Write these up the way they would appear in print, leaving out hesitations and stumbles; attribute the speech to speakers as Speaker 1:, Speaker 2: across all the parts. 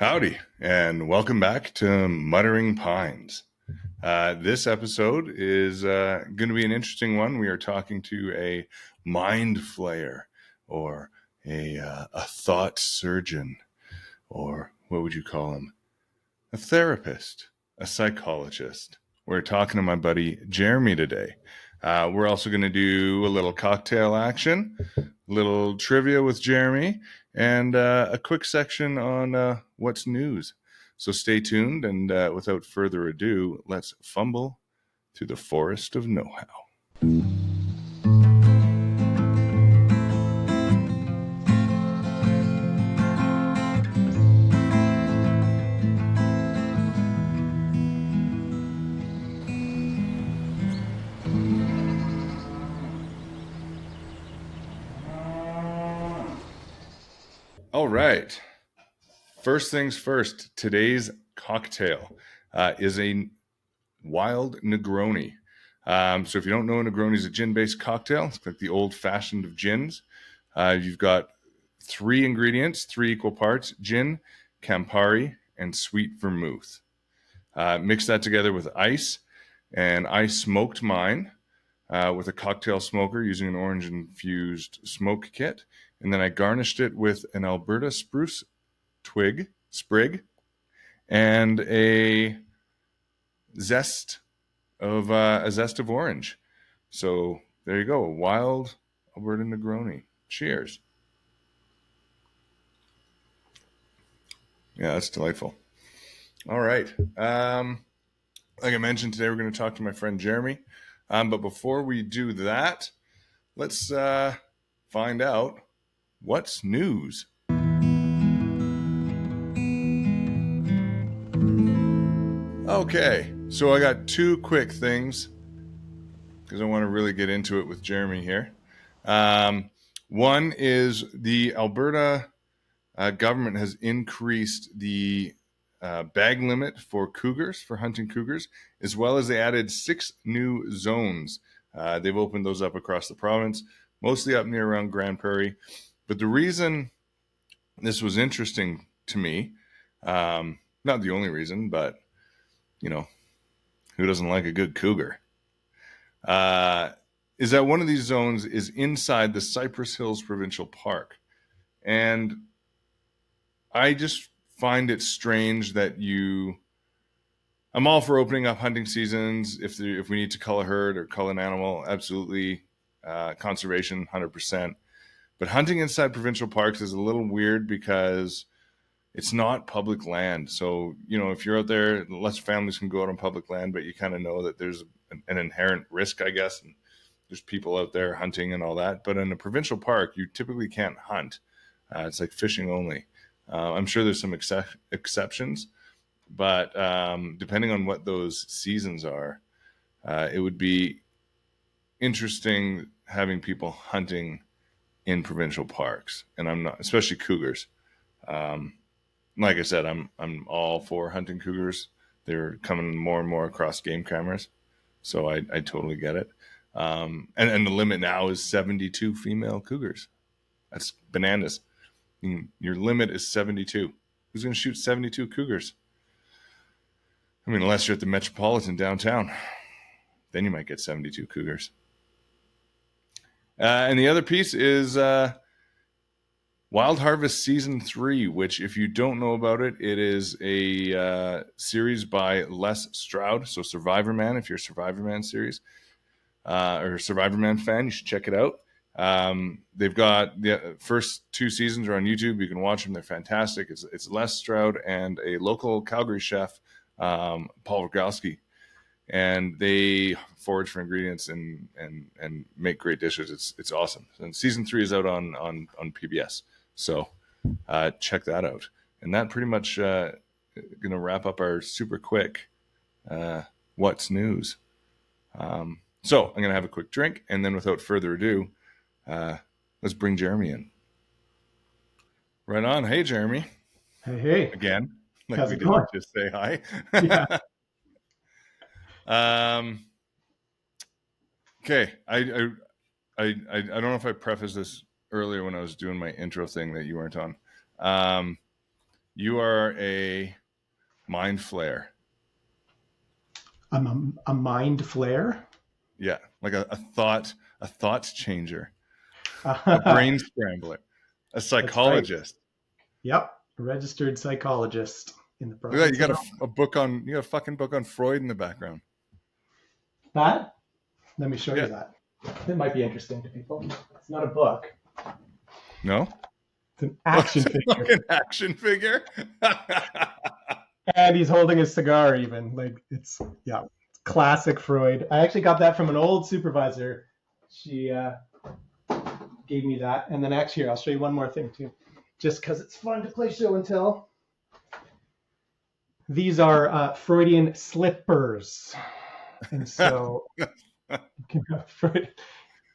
Speaker 1: Howdy, and welcome back to Muttering Pines. This episode is going to be an interesting one. We are talking to a mind flayer, or a thought surgeon, or what would you call him? A therapist, a psychologist. We're talking to my buddy Jeremy today. We're also going to do a little cocktail action, a little trivia with Jeremy, and a quick section on what's news. So stay tuned, and without further ado, let's fumble through the forest of know-how. All right. First things first, today's cocktail is a wild Negroni. So if you don't know, Negroni is a gin-based cocktail. It's like the old-fashioned of gins. You've got three ingredients, three equal parts: gin, Campari, and sweet vermouth. Mix that together with ice, and I smoked mine with a cocktail smoker using an orange-infused smoke kit. And then I garnished it with an Alberta spruce sprig, and a zest of orange. So there you go, a wild Alberta Negroni. Cheers. Yeah, that's delightful. All right. Like I mentioned, today we're going to talk to my friend Jeremy. But before we do that, let's find out what's news. Okay, so I got two quick things because I want to really get into it with Jeremy here. One is the Alberta government has increased the bag limit for hunting cougars, as well as they added 6 new zones. They've opened those up across the province, mostly up near around Grand Prairie. But the reason this was interesting to me, not the only reason, but who doesn't like a good cougar? Is that one of these zones is inside the Cypress Hills Provincial Park. And I just find it strange that I'm all for opening up hunting seasons. If we need to cull a herd or cull an animal, absolutely. Conservation, 100%. But hunting inside provincial parks is a little weird because it's not public land. So, if you're out there, less families can go out on public land, but you kind of know that there's an inherent risk, I guess. And there's people out there hunting and all that. But in a provincial park, you typically can't hunt. It's like fishing only. I'm sure there's some exceptions, but depending on what those seasons are, it would be interesting having people hunting in provincial parks. And I'm not, especially cougars. Like I said, I'm all for hunting cougars. They're coming more and more across game cameras, so I totally get it. And the limit now is 72 female cougars. That's bananas. Your limit is 72. Who's going to shoot 72 cougars? I mean, unless you're at the Metropolitan downtown, then you might get 72 cougars. And the other piece is Wild Harvest Season 3, which, if you don't know about it, it is a series by Les Stroud. So Survivor Man, if you're a Survivor Man series or a Survivor Man fan, you should check it out. They've got the first 2 seasons are on YouTube. You can watch them. They're fantastic. It's Les Stroud and a local Calgary chef, Paul Rogalski. And they forage for ingredients and make great dishes. It's awesome. And season 3 is out on PBS. So check that out. And that pretty much going to wrap up our super quick what's news. So I'm going to have a quick drink, and then without further ado, let's bring Jeremy in. Right on. Hey, Jeremy.
Speaker 2: Hey.
Speaker 1: Again, like
Speaker 2: How's
Speaker 1: we
Speaker 2: it
Speaker 1: didn't
Speaker 2: going?
Speaker 1: just say hi.
Speaker 2: Yeah.
Speaker 1: Okay. I don't know if I prefaced this earlier when I was doing my intro thing that you weren't on. You are a mind flayer.
Speaker 2: I'm a mind flare.
Speaker 1: Yeah, like a thought changer, a brain scrambler, a
Speaker 2: That's right.
Speaker 1: psychologist.
Speaker 2: Yep. A registered psychologist in the
Speaker 1: Look at that, you
Speaker 2: province of
Speaker 1: got
Speaker 2: Alberta.
Speaker 1: a book on, you got a fucking book on Freud in the background.
Speaker 2: That? Let me show
Speaker 1: Yeah.
Speaker 2: you that. It might be interesting to people. It's not a book.
Speaker 1: No?
Speaker 2: It's an action
Speaker 1: It's a
Speaker 2: figure.
Speaker 1: fucking action figure.
Speaker 2: And he's holding his cigar even. Like it's classic Freud. I actually got that from an old supervisor. She gave me that. And then actually here, I'll show you one more thing too. Just because it's fun to play show and tell. These are Freudian slippers. And so you can have Freud.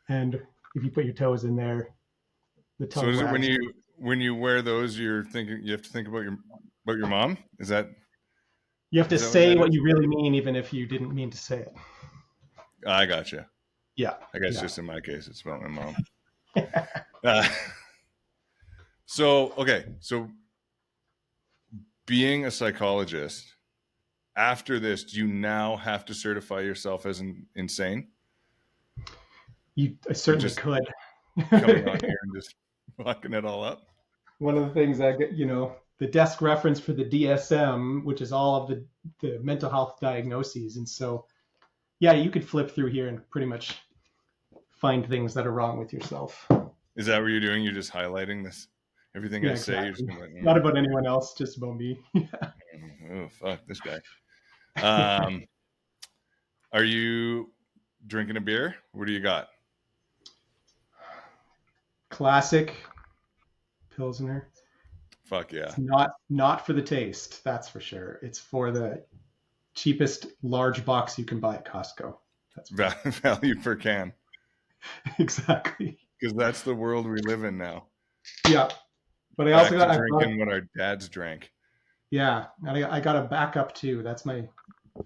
Speaker 2: And if you put your toes in there, the tongue
Speaker 1: So is it
Speaker 2: wags.
Speaker 1: when you wear those, you have to think about your mom? Is that
Speaker 2: You have to
Speaker 1: is that
Speaker 2: say
Speaker 1: that
Speaker 2: what
Speaker 1: is?
Speaker 2: you really mean, even if you didn't mean to say it.
Speaker 1: I gotcha.
Speaker 2: Yeah.
Speaker 1: I guess
Speaker 2: Yeah.
Speaker 1: just in my case, it's about my mom. So being a psychologist, after this, do you now have to certify yourself as insane?
Speaker 2: I certainly
Speaker 1: Just
Speaker 2: could.
Speaker 1: coming on here and just fucking it all up.
Speaker 2: One of the things I get, the desk reference for the DSM, which is all of the mental health diagnoses. And so, yeah, you could flip through here and pretty much find things that are wrong with yourself.
Speaker 1: Is that what you're doing? You're just highlighting this? Everything I say, you're just
Speaker 2: Exactly.
Speaker 1: going like,
Speaker 2: Not about anyone else, just about me.
Speaker 1: oh, fuck this guy. Are you drinking a beer? What do you got?
Speaker 2: Classic Pilsner.
Speaker 1: Fuck yeah.
Speaker 2: It's not for the taste, that's for sure. It's for the cheapest large box you can buy at Costco. That's
Speaker 1: value per can.
Speaker 2: Exactly.
Speaker 1: Because that's the world we live in now.
Speaker 2: Yeah. But I
Speaker 1: Back
Speaker 2: also
Speaker 1: to
Speaker 2: got
Speaker 1: drinking what our dads drank.
Speaker 2: Yeah, and I got a backup too. That's my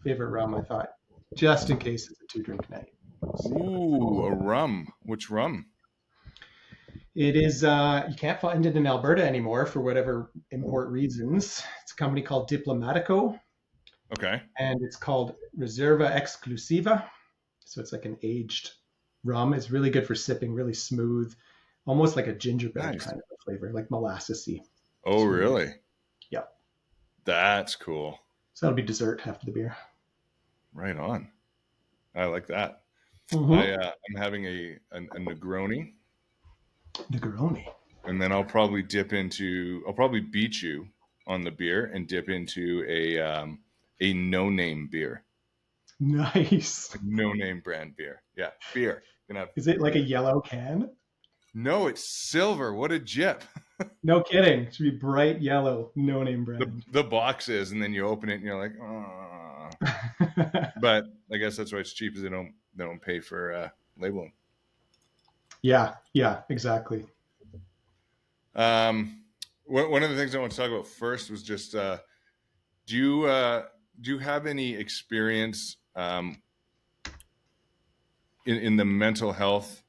Speaker 2: favorite rum, I thought, just in case it's a 2-drink night.
Speaker 1: Ooh, a rum. Which rum?
Speaker 2: It is, you can't find it in Alberta anymore for whatever import reasons. It's a company called Diplomatico.
Speaker 1: Okay.
Speaker 2: And it's called Reserva Exclusiva. So it's like an aged rum. It's really good for sipping, really smooth, almost like a gingerbread kind of a flavor, like molassesy.
Speaker 1: Oh, really?
Speaker 2: Yeah.
Speaker 1: That's cool.
Speaker 2: So that'll be dessert after the beer.
Speaker 1: Right on. I like that.
Speaker 2: Mm-hmm.
Speaker 1: I'm having a Negroni.
Speaker 2: Negroni.
Speaker 1: And then I'll probably beat you on the beer and dip into a no-name beer.
Speaker 2: Nice.
Speaker 1: A no-name brand beer. Yeah, beer.
Speaker 2: Is it like a yellow can?
Speaker 1: No, it's silver. What a jip.
Speaker 2: No kidding. It should be bright yellow, no name brand.
Speaker 1: The box is, and then you open it and you're like, oh. But I guess that's why it's cheap, is they don't pay for labeling.
Speaker 2: Yeah, exactly.
Speaker 1: One of the things I want to talk about first was just do you have any experience in the mental health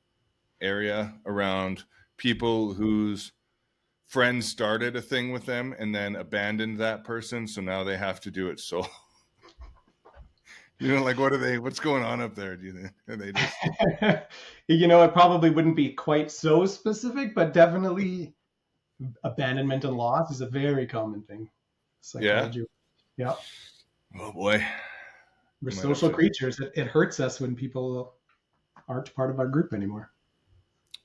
Speaker 1: area around people whose friends started a thing with them and then abandoned that person, so now they have to do it solo? Like what's going on up there? Do you think? Are they just...
Speaker 2: It probably wouldn't be quite so specific, but definitely abandonment and loss is a very common thing. Psychology. Yeah.
Speaker 1: Oh boy.
Speaker 2: We're social creatures. It hurts us when people aren't part of our group anymore.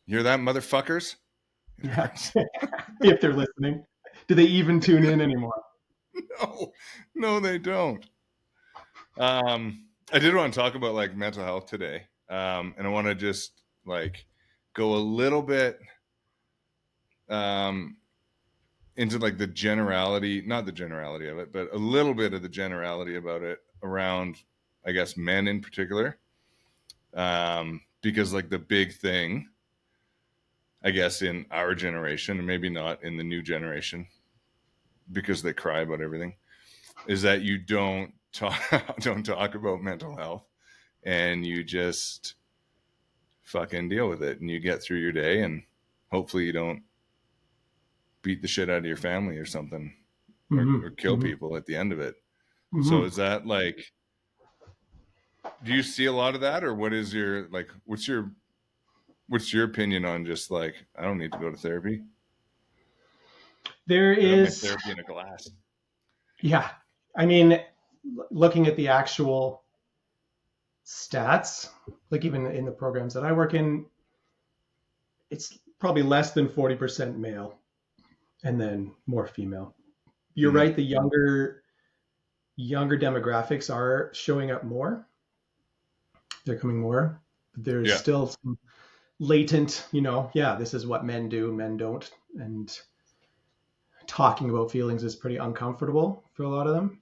Speaker 1: You hear that, motherfuckers?
Speaker 2: Yeah. If they're listening. Do they even tune in anymore?
Speaker 1: No, they don't. I did want to talk about like mental health today. And I want to just like go a little bit into like the generality, not the generality of it, but a little bit of the generality about it around, I guess, men in particular. Because like the big thing, I guess, in our generation, and maybe not in the new generation, because they cry about everything, is that you don't talk about mental health, and you just fucking deal with it, and you get through your day, and hopefully you don't beat the shit out of your family or something or kill people at the end of it. So is that like, do you see a lot of that, or what is your, like, what's your opinion on just like, I don't need to go to therapy?
Speaker 2: There
Speaker 1: I got my
Speaker 2: is,
Speaker 1: therapy in a glass.
Speaker 2: yeah. I mean, looking at the actual stats, like even in the programs that I work in, it's probably less than 40% male and then more female. You're right. The younger demographics are showing up more. They're coming more. There's still some latent, this is what men do, men don't. And talking about feelings is pretty uncomfortable for a lot of them.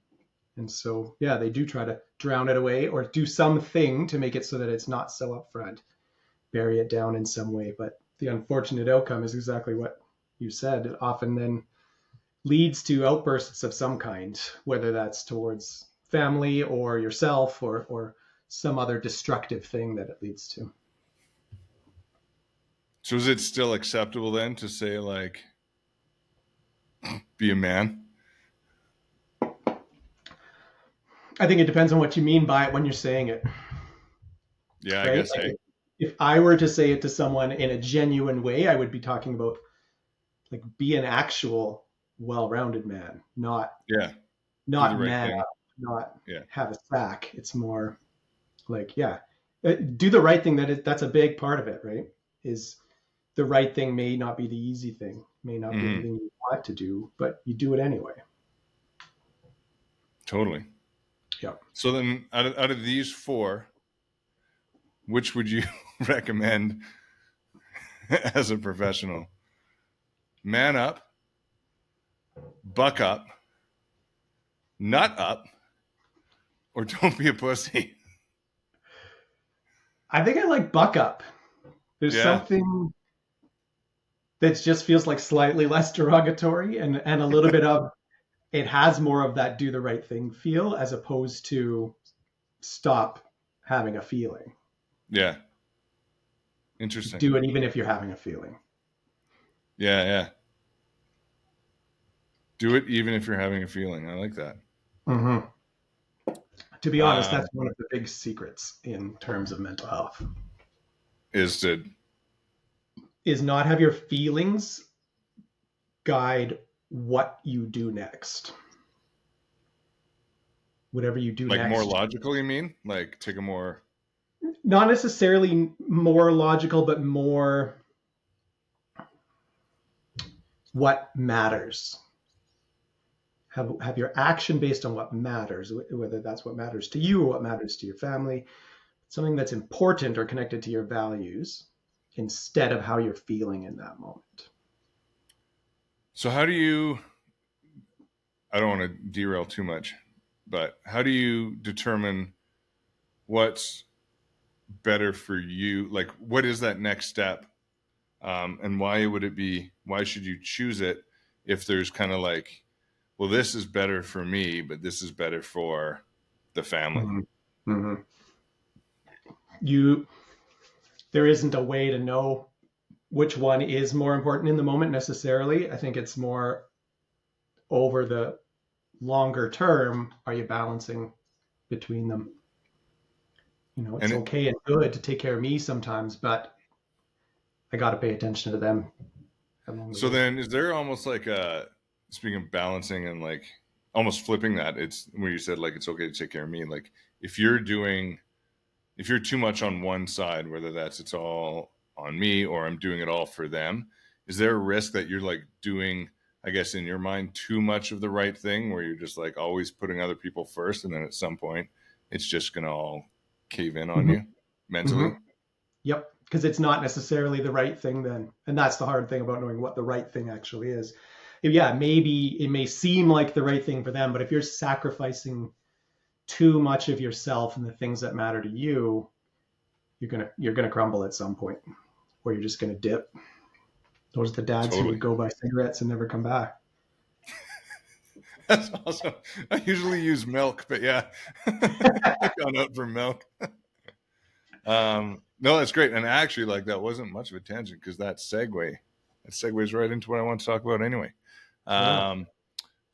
Speaker 2: And so, they do try to drown it away or do something to make it so that it's not so upfront, bury it down in some way. But the unfortunate outcome is exactly what you said. It often then leads to outbursts of some kind, whether that's towards family or yourself or some other destructive thing that it leads to.
Speaker 1: So is it still acceptable then to say, like, be a man?
Speaker 2: I think it depends on what you mean by it when you're saying it.
Speaker 1: Yeah,
Speaker 2: right?
Speaker 1: I guess.
Speaker 2: Like, if I were to say it to someone in a genuine way, I would be talking about like be an actual well-rounded man, not
Speaker 1: right
Speaker 2: man
Speaker 1: thing.
Speaker 2: up, not have a sack. It's more like, do the right thing. That's a big part of it, right? Is the right thing may not be the easy thing, may not be anything you want to do, but you do it anyway.
Speaker 1: Totally.
Speaker 2: Yeah.
Speaker 1: So then out of these four, which would you recommend as a professional? Man up, buck up, nut up, or don't be a pussy?
Speaker 2: I think I like buck up. There's something that just feels like slightly less derogatory and a little bit of, it has more of that do the right thing feel as opposed to stop having a feeling.
Speaker 1: Yeah. Interesting.
Speaker 2: Do it even if you're having a feeling.
Speaker 1: Yeah. Do it even if you're having a feeling. I like that.
Speaker 2: Mm-hmm. To be honest, that's one of the big secrets in terms of mental health. Is not have your feelings guide what you do next. Whatever you do
Speaker 1: like
Speaker 2: next.
Speaker 1: More logical, you mean? Like take a more...
Speaker 2: Not necessarily more logical, but more what matters. Have your action based on what matters, whether that's what matters to you or what matters to your family, something that's important or connected to your values instead of how you're feeling in that moment.
Speaker 1: So how do you, I don't want to derail too much, but how do you determine what's better for you? Like, what is that next step? And why should you choose it if there's kind of like, well, this is better for me, but this is better for the family?
Speaker 2: Mm-hmm. There isn't a way to know which one is more important in the moment necessarily. I think it's more over the longer term, are you balancing between them? It's okay and good to take care of me sometimes, but I got to pay attention to them.
Speaker 1: So then is there almost like speaking of balancing and like almost flipping that, it's where you said like, it's okay to take care of me. Like if you're too much on one side, whether that's it's all on me or I'm doing it all for them, is there a risk that you're like doing, I guess in your mind, too much of the right thing where you're just like always putting other people first, and then at some point it's just going to all cave in on you mentally?
Speaker 2: Yep. Because it's not necessarily the right thing then. And that's the hard thing about knowing what the right thing actually is. Maybe it may seem like the right thing for them, but if you're sacrificing too much of yourself and the things that matter to you, you're gonna crumble at some point, or you're just gonna dip. Those are the dads who would go buy cigarettes and never come back.
Speaker 1: That's awesome. I usually use milk, but yeah, I've gone out for milk. No, that's great. And actually, like, that wasn't much of a tangent because that segues right into what I want to talk about anyway.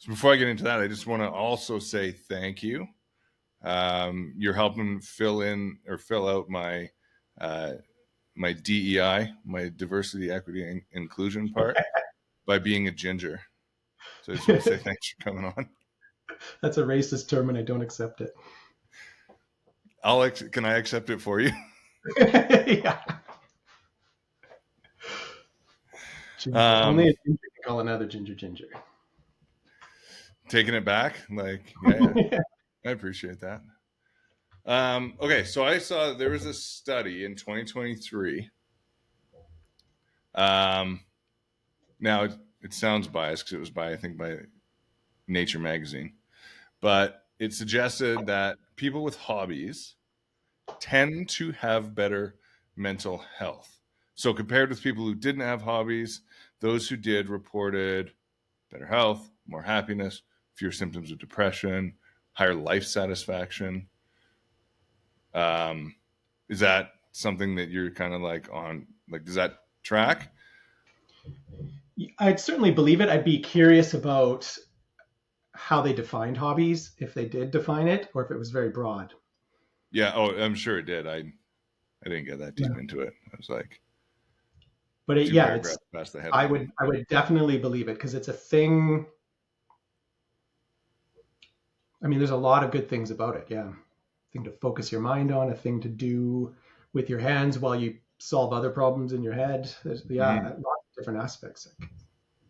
Speaker 1: So before I get into that, I just want to also say thank you. You're helping fill out my my DEI, my diversity, equity, and inclusion part by being a ginger. So I just want to say thanks for coming on.
Speaker 2: That's a racist term, and I don't accept it.
Speaker 1: Can I accept it for you?
Speaker 2: Yeah. Only a ginger can call another ginger.
Speaker 1: Taking it back, like yeah. I appreciate that. Okay, so I saw there was a study in 2023. Now it sounds biased because it was by Nature magazine, but it suggested that people with hobbies tend to have better mental health. So compared with people who didn't have hobbies, those who did reported better health, more happiness, fewer symptoms of depression, higher life satisfaction. Is that something that you're kind of like on? Like, does that track?
Speaker 2: I'd certainly believe it. I'd be curious about how they defined hobbies, if they did define it, or if it was very broad.
Speaker 1: Yeah. Oh, I'm sure it did. I didn't get that deep into it. I was like,
Speaker 2: but
Speaker 1: paragraphs past the headline.
Speaker 2: I would definitely believe it because it's a thing. I mean, there's a lot of good things about it. Yeah. A thing to focus your mind on, a thing to do with your hands while you solve other problems in your head. There's a lot of different aspects that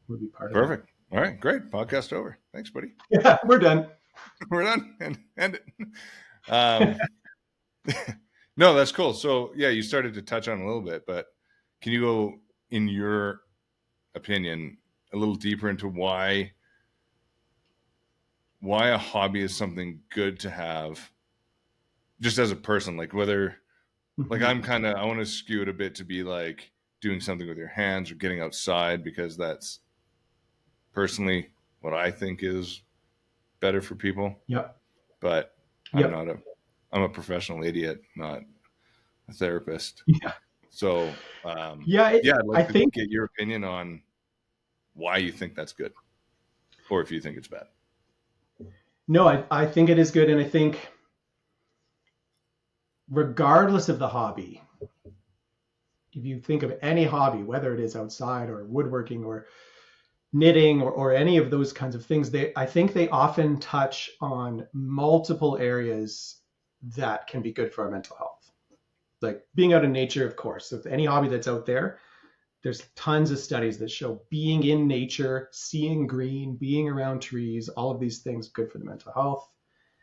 Speaker 2: would be part of it.
Speaker 1: Perfect. All right, great. Podcast over. Thanks, buddy.
Speaker 2: Yeah, we're done.
Speaker 1: We're done. And end it. No, that's cool. So yeah, you started to touch on a little bit, but can you go, in your opinion, a little deeper into why a hobby is something good to have just as a person? Like whether, like I want to skew it a bit to be like doing something with your hands or getting outside, because that's personally what I think is better for people.
Speaker 2: Yep.
Speaker 1: But I'm a professional idiot, not a therapist.
Speaker 2: Yeah.
Speaker 1: So I'd like to get your opinion on why you think that's good, or if you think it's bad.
Speaker 2: No, I think it is good. And I think regardless of the hobby, if you think of any hobby, whether it is outside or woodworking or knitting or any of those kinds of things, I think they often touch on multiple areas that can be good for our mental health. Like being out in nature, of course. So any hobby that's out there, there's tons of studies that show being in nature, seeing green, being around trees, all of these things good for the mental health.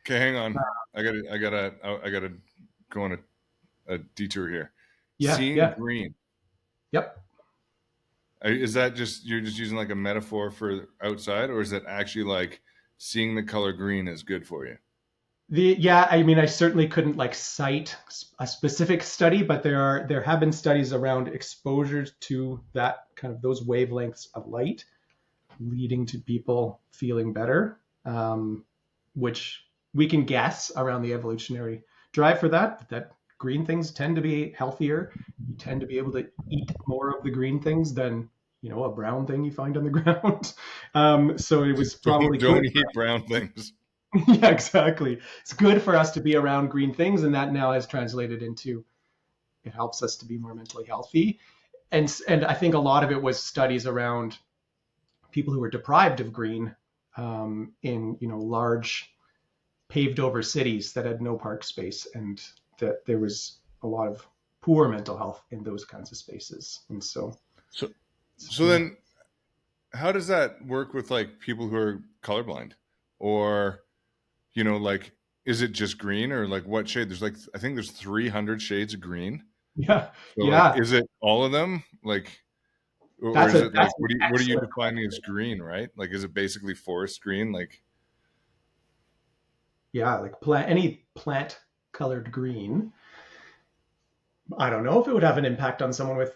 Speaker 1: Okay, hang on. I gotta go on a detour here. Seeing green.
Speaker 2: Yep.
Speaker 1: Is that you're just using like a metaphor for outside, or is it actually like seeing the color green is good for you?
Speaker 2: I mean, I certainly couldn't like cite a specific study, but there have been studies around exposures to that kind of those wavelengths of light leading to people feeling better, which we can guess around the evolutionary drive for that green things tend to be healthier. You tend to be able to eat more of the green things than, a brown thing you find on the ground. So it was probably
Speaker 1: don't eat brown things.
Speaker 2: Yeah, exactly. It's good for us to be around green things, and that now has translated into it helps us to be more mentally healthy. And I think a lot of it was studies around people who were deprived of green in large paved over cities that had no park space, and that there was a lot of poor mental health in those kinds of spaces. And so
Speaker 1: then how does that work with like people who are colorblind, or like, is it just green, or like what shade? There's like, I think there's 300 shades of green.
Speaker 2: Yeah.
Speaker 1: So
Speaker 2: yeah.
Speaker 1: Like, is it all of them? Like, or is it like, what are you defining as green, right? Like, is it basically forest green? Like,
Speaker 2: yeah, like any plant colored green. I don't know if it would have an impact on someone with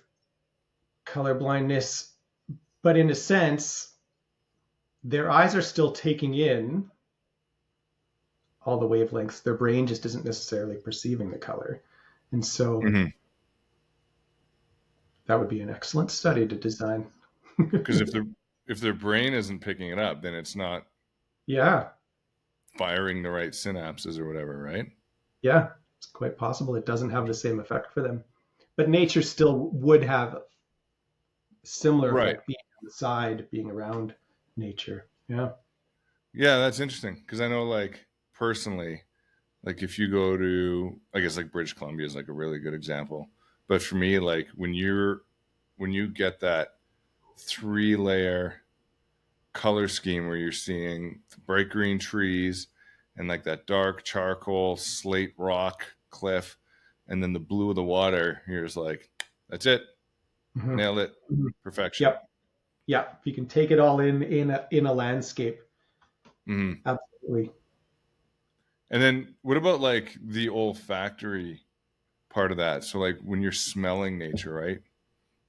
Speaker 2: color blindness, but in a sense, their eyes are still taking in all the wavelengths. Their brain just isn't necessarily perceiving the color. And so that would be an excellent study to design.
Speaker 1: Because if their brain isn't picking it up, then it's not
Speaker 2: Yeah.
Speaker 1: firing the right synapses or whatever, right?
Speaker 2: Yeah. It's quite possible it doesn't have the same effect for them. But nature still would have similar
Speaker 1: Right.
Speaker 2: effect being outside, being around nature. Yeah.
Speaker 1: Yeah, that's interesting because I know, like, personally, like if you go to, I guess, like British Columbia is like a really good example. But for me, like when you get that 3 layer color scheme where you're seeing the bright green trees and like that dark charcoal slate rock cliff and then the blue of the water, you're just like, that's it,
Speaker 2: Hmm.
Speaker 1: nailed it,
Speaker 2: Hmm.
Speaker 1: perfection.
Speaker 2: Yep. Yeah. If you can take it all in a landscape.
Speaker 1: Mm-hmm.
Speaker 2: Absolutely.
Speaker 1: And then what about like the olfactory part of that? So like when you're smelling nature, right?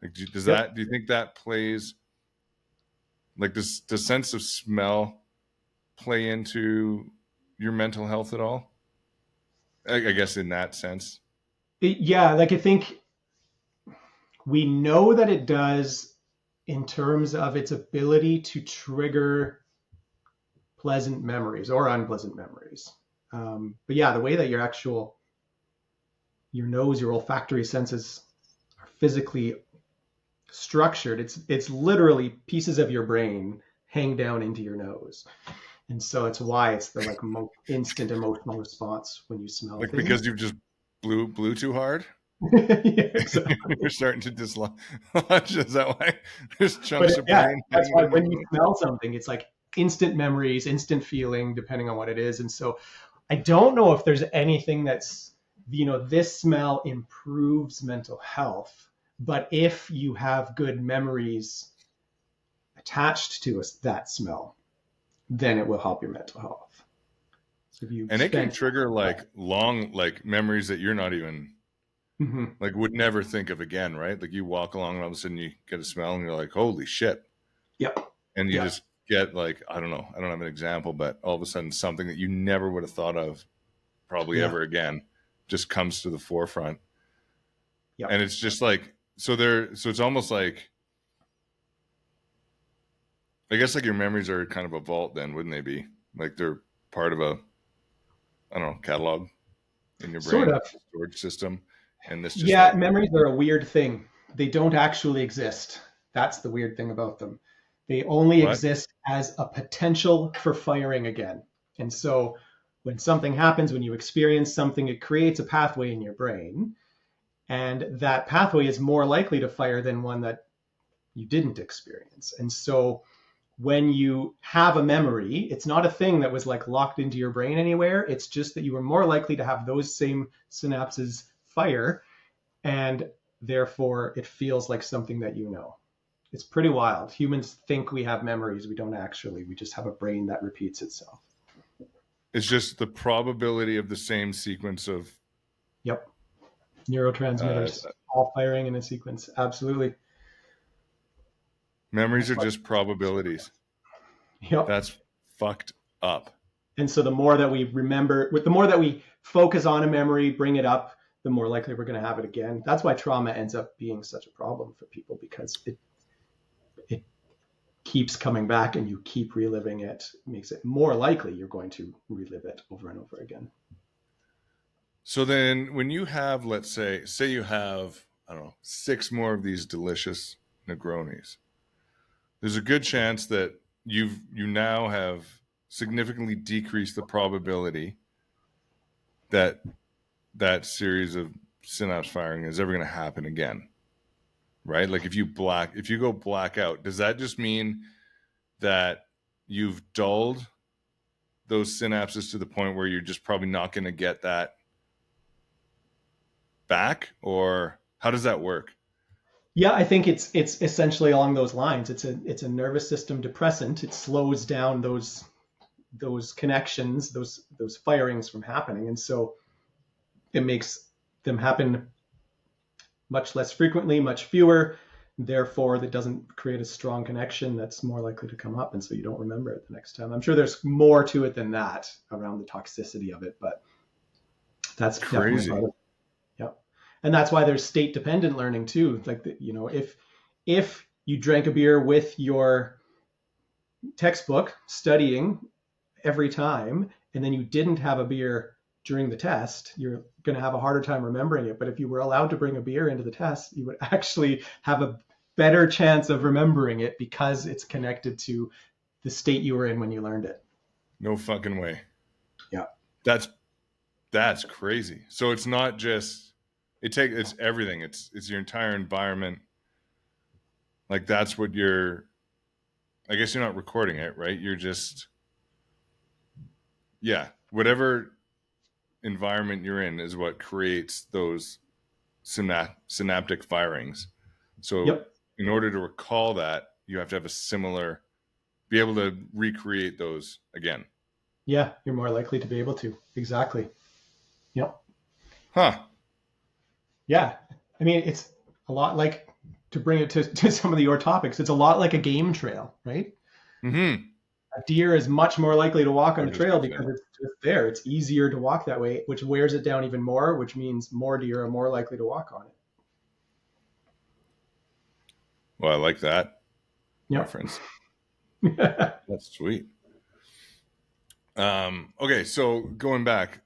Speaker 1: Like,
Speaker 2: Yep.
Speaker 1: do you think that plays, like, does sense of smell play into your mental health at all? I guess in that sense.
Speaker 2: Yeah. Like I think we know that it does in terms of its ability to trigger pleasant memories or unpleasant memories. But yeah, the way that your nose, your olfactory senses are physically structured, it's literally pieces of your brain hang down into your nose. And so it's why it's the like instant emotional response when you smell
Speaker 1: Like
Speaker 2: things.
Speaker 1: because you've just blew too hard.
Speaker 2: Yeah, exactly.
Speaker 1: You're starting to dislodge. Is that why there's
Speaker 2: But
Speaker 1: chunks of
Speaker 2: yeah,
Speaker 1: brain
Speaker 2: that's
Speaker 1: hanging
Speaker 2: why
Speaker 1: in your
Speaker 2: when you
Speaker 1: nose?
Speaker 2: smell something, it's like instant memories, instant feeling, depending on what it is. And so I don't know if there's anything that's, this smell improves mental health, but if you have good memories attached to that smell, then it will help your mental health. So if you
Speaker 1: And it can
Speaker 2: spend,
Speaker 1: trigger like long like memories that you're not even
Speaker 2: Mhm.
Speaker 1: like would never think of again, right? Like you walk along and all of a sudden you get a smell and you're like, holy shit.
Speaker 2: Yep,
Speaker 1: And you
Speaker 2: yep,
Speaker 1: just get like, I don't know, I don't have an example, but all of a sudden something that you never would have thought of probably
Speaker 2: yeah,
Speaker 1: ever again just comes to the forefront.
Speaker 2: yep.
Speaker 1: And it's just like, so it's almost like, I guess like your memories are kind of a vault then, wouldn't they be? Like they're part of a, I don't know, catalog in your
Speaker 2: Sort
Speaker 1: brain,
Speaker 2: of.
Speaker 1: storage system. And this just
Speaker 2: Yeah,
Speaker 1: like,
Speaker 2: memories are a weird thing. They don't actually exist. That's the weird thing about them. They only
Speaker 1: what?
Speaker 2: exist as a potential for firing again. And so when something happens, when you experience something, it creates a pathway in your brain. And that pathway is more likely to fire than one that you didn't experience. And so when you have a memory, it's not a thing that was like locked into your brain anywhere. It's just that you were more likely to have those same synapses fire, and therefore it feels like something that you know. It's pretty wild. Humans think we have memories. We don't actually. We just have a brain that repeats itself.
Speaker 1: It's just the probability of the same sequence of,
Speaker 2: Yep.
Speaker 1: uh,
Speaker 2: Neurotransmitters all firing in a sequence. Absolutely.
Speaker 1: memories
Speaker 2: That's
Speaker 1: are
Speaker 2: why.
Speaker 1: just probabilities.
Speaker 2: Yep.
Speaker 1: That's fucked up.
Speaker 2: And so the more that we remember, with the more that we focus on a memory, bring it up, the more likely we're going to have it again. That's why trauma ends up being such a problem for people, because it keeps coming back and you keep reliving it. It makes it more likely you're going to relive it over and over again.
Speaker 1: So then when you have, let's say you have, I don't know, 6 more of these delicious Negronis, there's a good chance that you now have significantly decreased the probability that that series of synapse firing is ever going to happen again, right? Like if you go black out, does that just mean that you've dulled those synapses to the point where you're just probably not going to get that back, or how does that work?
Speaker 2: Yeah, I think it's essentially along those lines. It's a nervous system depressant. It slows down those connections, those firings from happening, and so it makes them happen much less frequently, much fewer. Therefore, that doesn't create a strong connection that's more likely to come up, and so you don't remember it the next time. I'm sure there's more to it than that around the toxicity of it, but that's
Speaker 1: It's
Speaker 2: definitely
Speaker 1: crazy.
Speaker 2: part of it. Yeah, and that's why there's state dependent learning too. Like if you drank a beer with your textbook studying, every time, and then you didn't have a beer during the test, you're going to have a harder time remembering it. But if you were allowed to bring a beer into the test, you would actually have a better chance of remembering it because it's connected to the state you were in when you learned it.
Speaker 1: No fucking way.
Speaker 2: Yeah.
Speaker 1: That's crazy. So it's not just it's everything. It's your entire environment. Like that's what I guess you're not recording it, right? You're just whatever environment you're in is what creates those synaptic firings. So
Speaker 2: Yep.
Speaker 1: in order to recall that, you have to have be able to recreate those again.
Speaker 2: Yeah, you're more likely to be able to. Exactly. Yep.
Speaker 1: Huh.
Speaker 2: Yeah. I mean, it's a lot like, to bring it to some of your topics, it's a lot like a game trail, right?
Speaker 1: Mm-hmm.
Speaker 2: A deer is much more likely to walk on the trail because it's just there. It's easier to walk that way, which wears it down even more, which means more deer are more likely to walk on it.
Speaker 1: Well, I like that reference. That's sweet. Okay, so going back,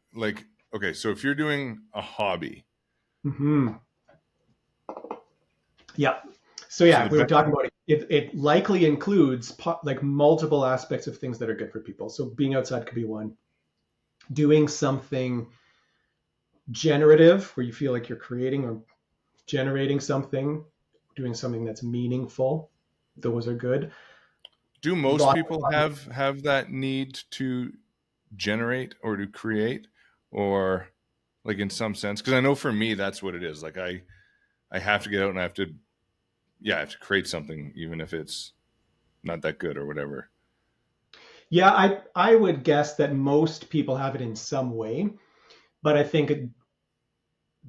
Speaker 1: so if you're doing a hobby.
Speaker 2: Mm-hmm. Yeah. So we were talking about it. It likely includes like multiple aspects of things that are good for people. So being outside could be one. Doing something generative where you feel like you're creating or generating something, doing something that's meaningful. Those are good.
Speaker 1: Do most people have that need to generate or to create, or like in some sense? Because I know for me that's what it is. Like I have to get out and I have to create something, even if it's not that good or whatever.
Speaker 2: Yeah, I would guess that most people have it in some way, but I think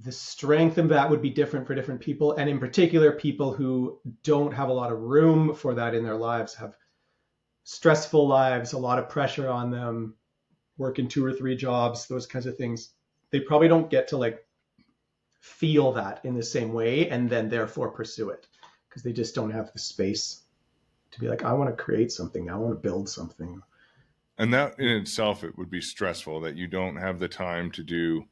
Speaker 2: the strength of that would be different for different people. And in particular, people who don't have a lot of room for that in their lives, have stressful lives, a lot of pressure on them, working 2 or 3 jobs, those kinds of things. They probably don't get to like feel that in the same way and then therefore pursue it because they just don't have the space to be like, I want to create something. I want to build something.
Speaker 1: And that in itself, it would be stressful that you don't have the time to do,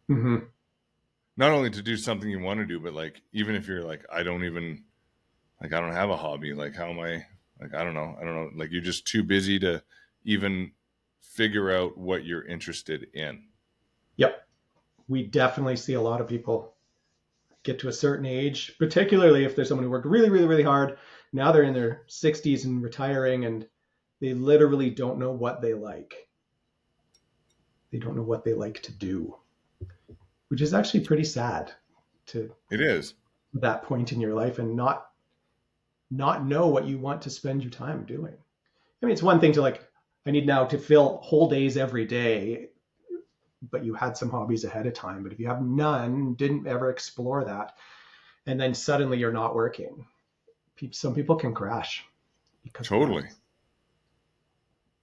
Speaker 1: not only to do something you want to do, but like, even if you're like, I don't have a hobby. Like, how am I, like, I don't know. Like, you're just too busy to even figure out what you're interested in.
Speaker 2: Yep. We definitely see a lot of people get to a certain age, particularly if there's someone who worked really, really, really hard. Now they're in their 60s and retiring, and they literally don't know what they like. They don't know what they like to do, which is actually pretty sad
Speaker 1: It is.
Speaker 2: That point in your life and not know what you want to spend your time doing. I mean, it's one thing to like, I need now to fill whole days every day, but you had some hobbies ahead of time. But if you have none, didn't ever explore that, and then suddenly you're not working, some people can crash.
Speaker 1: Totally.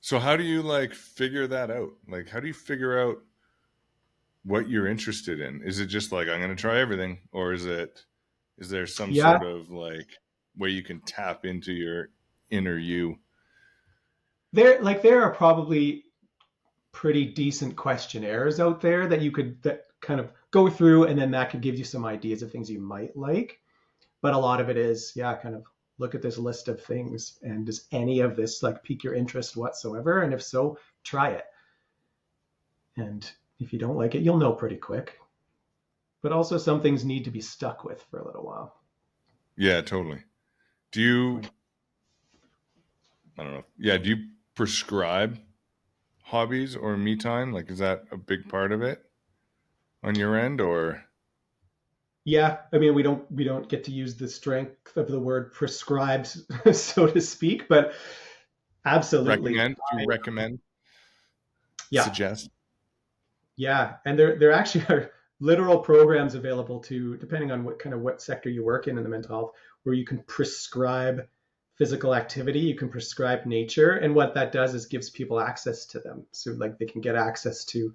Speaker 1: So how do you like figure that out? Like, how do you figure out what you're interested in? Is it just like, I'm going to try everything? Or is there some sort of like way you can tap into your inner you?
Speaker 2: There are probably pretty decent questionnaires out there that kind of go through, and then that could give you some ideas of things you might like. But a lot of it is, kind of look at this list of things, and does any of this like pique your interest whatsoever? And if so, try it. And if you don't like it, you'll know pretty quick. But also some things need to be stuck with for a little while.
Speaker 1: Yeah, totally. Do you, I don't know. Yeah. Do you prescribe hobbies or me time? Like, is that a big part of it on your end, or?
Speaker 2: Yeah, I mean, we don't get to use the strength of the word prescribed, so to speak, but absolutely.
Speaker 1: Recommend?
Speaker 2: Yeah.
Speaker 1: Suggest?
Speaker 2: Yeah, and there actually are literal programs available depending on what sector you work in the mental health, where you can prescribe physical activity, you can prescribe nature, and what that does is gives people access to them. So like they can get access to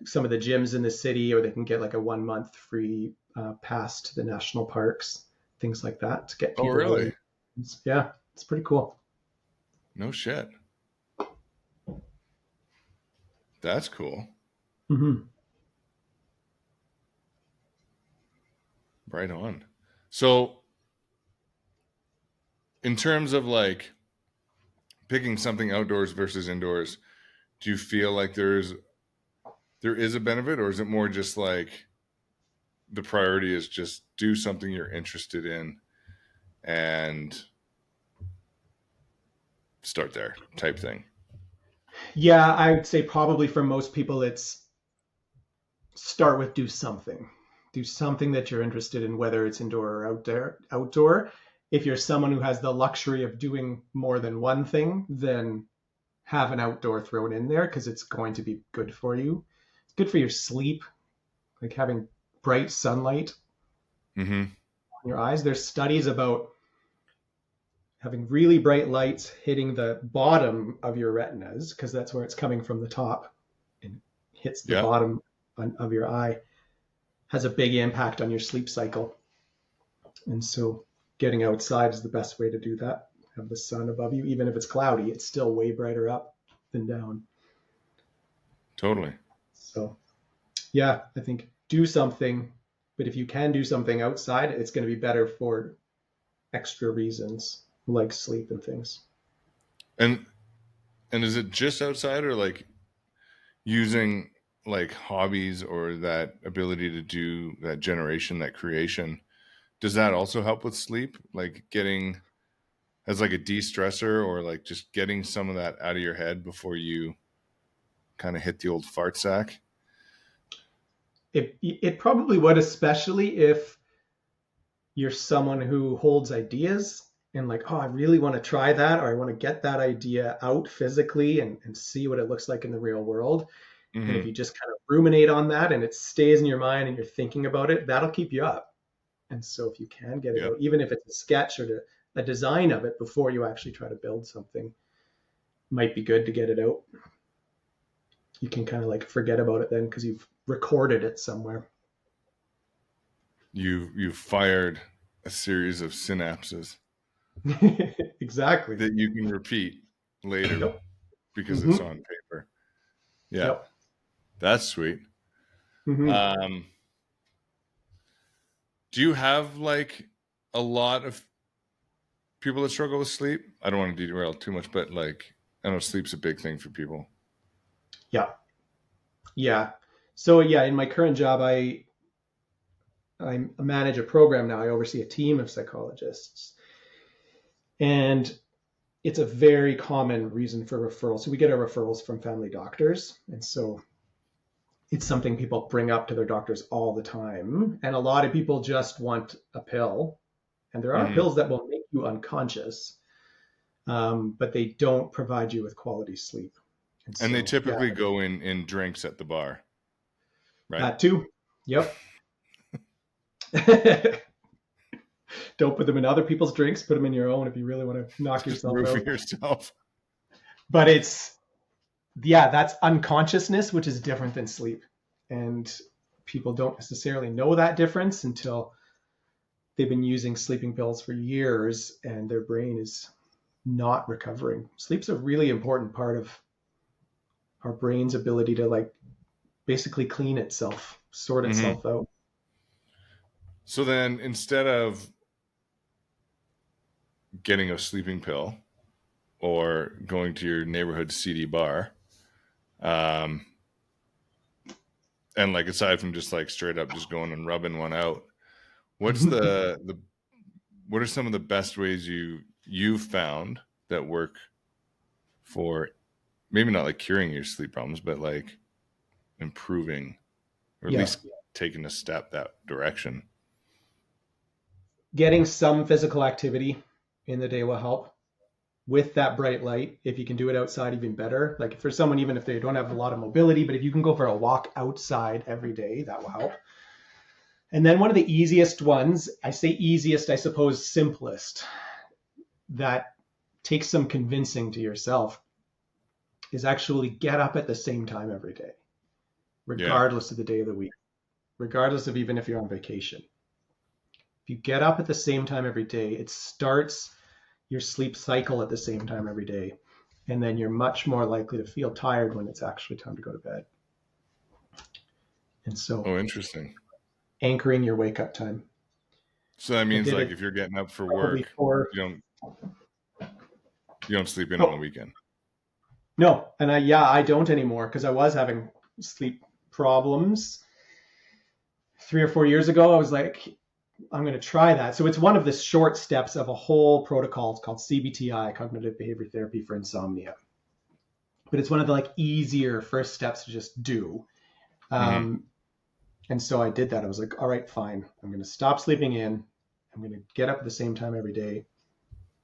Speaker 2: some of the gyms in the city, or they can get like a 1 month free pass to the national parks, things like that to get people.
Speaker 1: Oh, really?
Speaker 2: Yeah, it's pretty cool.
Speaker 1: No shit. That's cool.
Speaker 2: Mm-hmm.
Speaker 1: Right on. So, in terms of like picking something outdoors versus indoors, do you feel like there is a benefit, or is it more just like the priority is just do something you're interested in and start there type thing?
Speaker 2: Yeah, I would say probably for most people, it's start with do something. Do something that you're interested in, whether it's indoor or outdoor. If you're someone who has the luxury of doing more than one thing, then have an outdoor thrown in there because it's going to be good for you. It's good for your sleep, like having bright sunlight
Speaker 1: Mm-hmm.
Speaker 2: on your eyes. There's studies about having really bright lights hitting the bottom of your retinas because that's where it's coming from the top and hits the
Speaker 1: Yeah,
Speaker 2: bottom of your eye has a big impact on your sleep cycle. And so getting outside is the best way to do that. Have the sun above you, even if it's cloudy, it's still way brighter up than down.
Speaker 1: totally.
Speaker 2: So yeah, I think do something, but if you can do something outside, it's going to be better for extra reasons like sleep and things.
Speaker 1: And is it just outside, or like using like hobbies or that ability to do that generation, that creation? Does that also help with sleep? Like getting as like a de-stressor, or like just getting some of that out of your head before you kind of hit the old fart sack?
Speaker 2: It probably would, especially if you're someone who holds ideas and like, oh, I really want to try that, or I want to get that idea out physically and see what it looks like in the real world. And if
Speaker 1: Mm-hmm.
Speaker 2: you just kind of ruminate on that and it stays in your mind and you're thinking about it, that'll keep you up. And so if you can get it
Speaker 1: Yep.
Speaker 2: out, even if it's a sketch or a design of it before you actually try to build something, might be good to get it out. You can kind of like forget about it then because you've recorded it somewhere.
Speaker 1: You've fired a series of synapses
Speaker 2: Exactly.
Speaker 1: that you can repeat later
Speaker 2: Yep.
Speaker 1: because it's
Speaker 2: Mm-hmm.
Speaker 1: on paper. Yeah,
Speaker 2: Yep.
Speaker 1: that's sweet.
Speaker 2: Mm-hmm.
Speaker 1: Um, do you have like a lot of people that struggle with sleep? I don't want to derail too much, but like I know sleep's a big thing for people.
Speaker 2: Yeah. Yeah. So yeah, in my current job, I manage a program now. I oversee a team of psychologists, and it's a very common reason for referrals. So we get our referrals from family doctors, and so it's something people bring up to their doctors all the time. And a lot of people just want a pill, and there are
Speaker 1: Mm-hmm.
Speaker 2: pills that will make you unconscious, but they don't provide you with quality sleep. And
Speaker 1: And they
Speaker 2: so yeah,
Speaker 1: typically go in drinks at the bar, right?
Speaker 2: that too. Yep. Don't put them in other people's drinks. Put them in your own if you really want to knock
Speaker 1: Just
Speaker 2: yourself
Speaker 1: roofie
Speaker 2: out.
Speaker 1: yourself.
Speaker 2: But yeah, that's unconsciousness, which is different than sleep. And people don't necessarily know that difference until they've been using sleeping pills for years and their brain is not recovering. Sleep's a really important part of our brain's ability to like basically clean itself, sort
Speaker 1: Mm-hmm.
Speaker 2: itself out.
Speaker 1: So then instead of getting a sleeping pill or going to your neighborhood CD bar, um, and like aside from just like straight up just going and rubbing one out, what's the what are some of the best ways you've found that work for maybe not like curing your sleep problems, but like improving or at
Speaker 2: Yeah.
Speaker 1: least taking a step that direction?
Speaker 2: Getting some physical activity in the day will help with that bright light. If you can do it outside, even better. Like for someone, even if they don't have a lot of mobility, but if you can go for a walk outside every day, that will help. And then one of the easiest ones, I say easiest, I suppose simplest, that takes some convincing to yourself, is actually get up at the same time every day,
Speaker 1: Yeah.
Speaker 2: regardless of the day of the week, regardless of even if you're on vacation. If you get up at the same time every day, it starts your sleep cycle at the same time every day. And then you're much more likely to feel tired when it's actually time to go to bed. And so,
Speaker 1: Oh, interesting.
Speaker 2: anchoring your wake up time.
Speaker 1: So that means like if you're getting up for work, you don't sleep in on the weekend.
Speaker 2: No, and I don't anymore, because I was having sleep problems 3 or 4 years ago. I was like, I'm going to try that. So it's one of the short steps of a whole protocol. It's called CBTI, Cognitive Behavior Therapy for Insomnia. But it's one of the like easier first steps to just do. And so I did that. I was like, all right, fine. I'm going to stop sleeping in. I'm going to get up at the same time every day.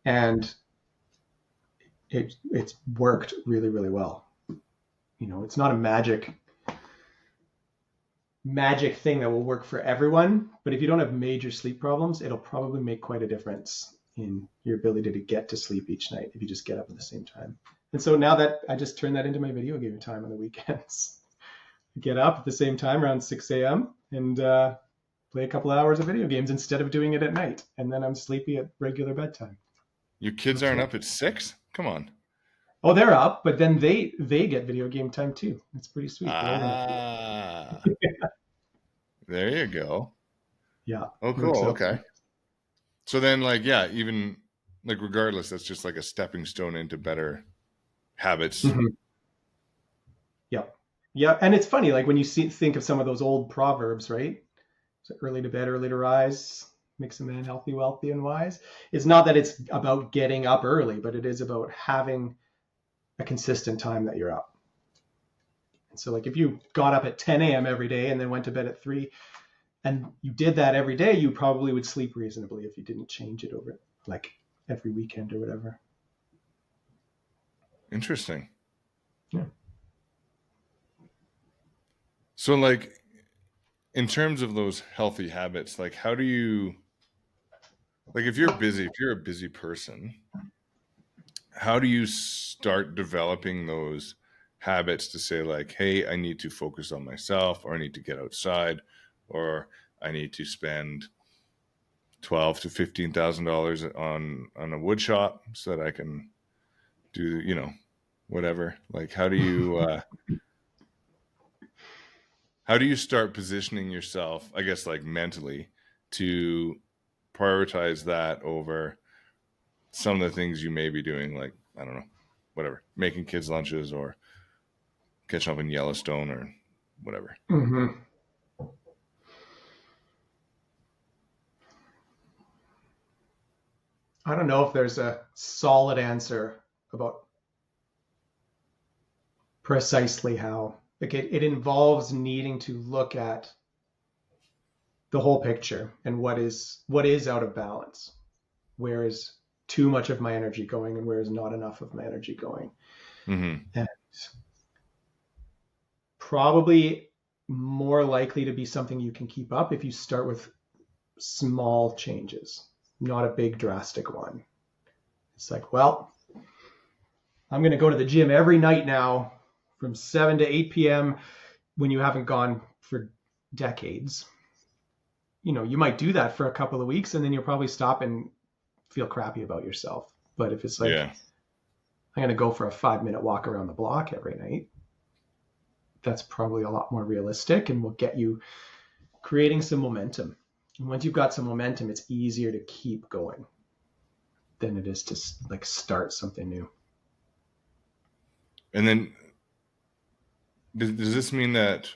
Speaker 2: And it's worked really, really well. You know, it's not a magic thing that will work for everyone, but if you don't have major sleep problems, it'll probably make quite a difference in your ability to get to sleep each night if you just get up at the same time. And so now that I just turn that into my video game time on the weekends, get up at the same time around 6 a.m. and play a couple of hours of video games instead of doing it at night. And then I'm sleepy at regular bedtime.
Speaker 1: Your kids aren't up at 6? Come on.
Speaker 2: Oh, they're up, but then they get video game time too. It's pretty sweet.
Speaker 1: There you go.
Speaker 2: Yeah.
Speaker 1: Oh, cool. Okay. So then, like, yeah, even like regardless, that's just like a stepping stone into better habits.
Speaker 2: Yep. Yeah. And it's funny, like when you think of some of those old proverbs, right? So early to bed, early to rise, makes a man healthy, wealthy, and wise. It's not that it's about getting up early, but it is about having a consistent time that you're up. And so like if you got up at 10 a.m. every day and then went to bed at 3 and you did that every day, you probably would sleep reasonably if you didn't change it over like every weekend or whatever.
Speaker 1: Interesting.
Speaker 2: Yeah.
Speaker 1: So like in terms of those healthy habits, like how do you, like if you're a busy person, how do you start developing those habits to say like, hey, I need to focus on myself, or I need to get outside, or I need to spend $12,000 to $15,000 on a wood shop so that I can do, you know, whatever. Like how do you start positioning yourself, I guess, like mentally to prioritize that over some of the things you may be doing, like, I don't know, whatever, making kids lunches or catching up in Yellowstone or whatever.
Speaker 2: I don't know if there's a solid answer about precisely how. Like it involves needing to look at the whole picture and what is out of balance. Where is too much of my energy going and where is not enough of my energy going? And probably more likely to be something you can keep up if you start with small changes, not a big drastic one. It's like, well, I'm going to go to the gym every night now from 7 to 8 p.m. when you haven't gone for decades. You know, you might do that for a couple of weeks and then you'll probably stop and feel crappy about yourself. But if it's like, I'm going to go for a 5-minute walk around the block every night, that's probably a lot more realistic and will get you creating some momentum. And once you've got some momentum, it's easier to keep going than it is to like start something new.
Speaker 1: And then does this mean that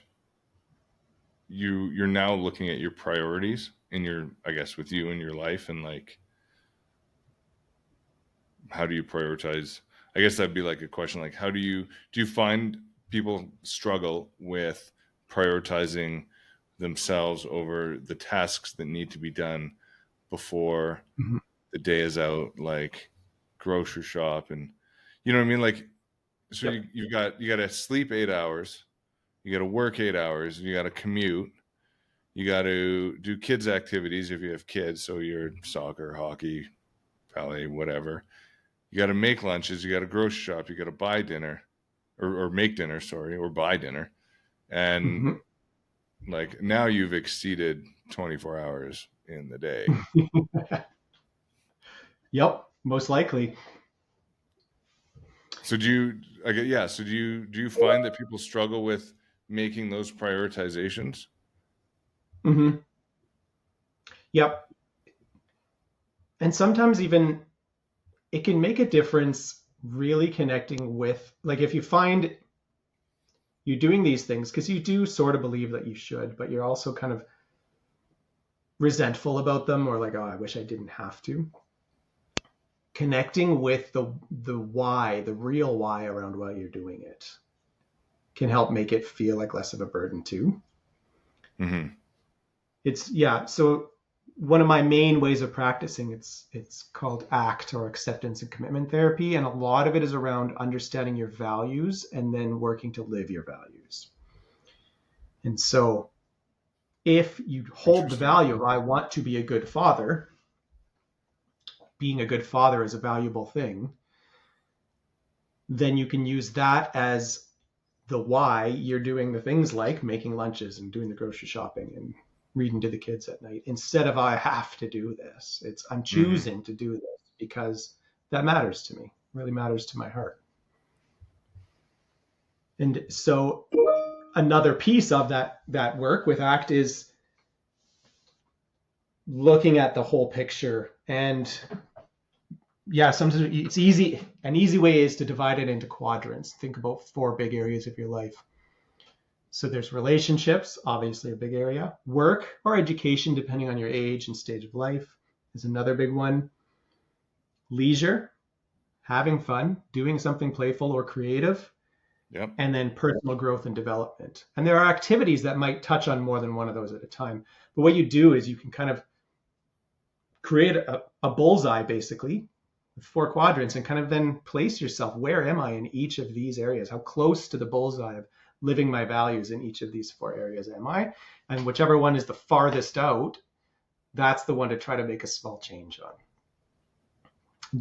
Speaker 1: you're now looking at your priorities in your, I guess, with you in your life, and like, how do you prioritize? I guess that'd be like a question, like, how do you find people struggle with prioritizing themselves over the tasks that need to be done before the day is out, like grocery shop, and you know what I mean? Like, so you got to sleep 8 hours, you got to work 8 hours, you got to commute, you got to do kids activities if you have kids, so you're soccer, hockey, ballet, whatever. You got to make lunches, you got to grocery shop, you got to buy dinner, or make dinner, sorry, or buy dinner. And like now you've exceeded 24 hours in the day.
Speaker 2: Yep, most likely.
Speaker 1: So so do you find that people struggle with making those prioritizations?
Speaker 2: Mm-hmm. Yep. And sometimes even it can make a difference really connecting with, like, if you find you're doing these things because you do sort of believe that you should, but you're also kind of resentful about them, or like, oh, I wish I didn't have to. Connecting with the why, the real why around why you're doing it, can help make it feel like less of a burden too.
Speaker 1: Mm-hmm.
Speaker 2: So one of my main ways of practicing, it's called ACT, or acceptance and commitment therapy, and a lot of it is around understanding your values and then working to live your values. And so if you hold the
Speaker 1: Interesting.
Speaker 2: value of, I want to be a good father, being a good father is a valuable thing, then you can use that as the why you're doing the things like making lunches and doing the grocery shopping and reading to the kids at night, instead of, I have to do this. It's, I'm
Speaker 1: Mm-hmm.
Speaker 2: choosing to do this because that matters to me, really matters to my heart. And so another piece of that work with ACT is looking at the whole picture. And yeah, sometimes it's easy. An easy way is to divide it into quadrants. Think about 4 big areas of your life. So there's relationships, obviously a big area. Work or education, depending on your age and stage of life, is another big one. Leisure, having fun, doing something playful or creative.
Speaker 1: Yep.
Speaker 2: And then personal growth and development. And there are activities that might touch on more than one of those at a time. But what you do is you can kind of create a bullseye, basically, with 4 quadrants, and kind of then place yourself, where am I in each of these areas? How close to the bullseye of living my values in each of these 4 areas am I? And whichever one is the farthest out, that's the one to try to make a small change on.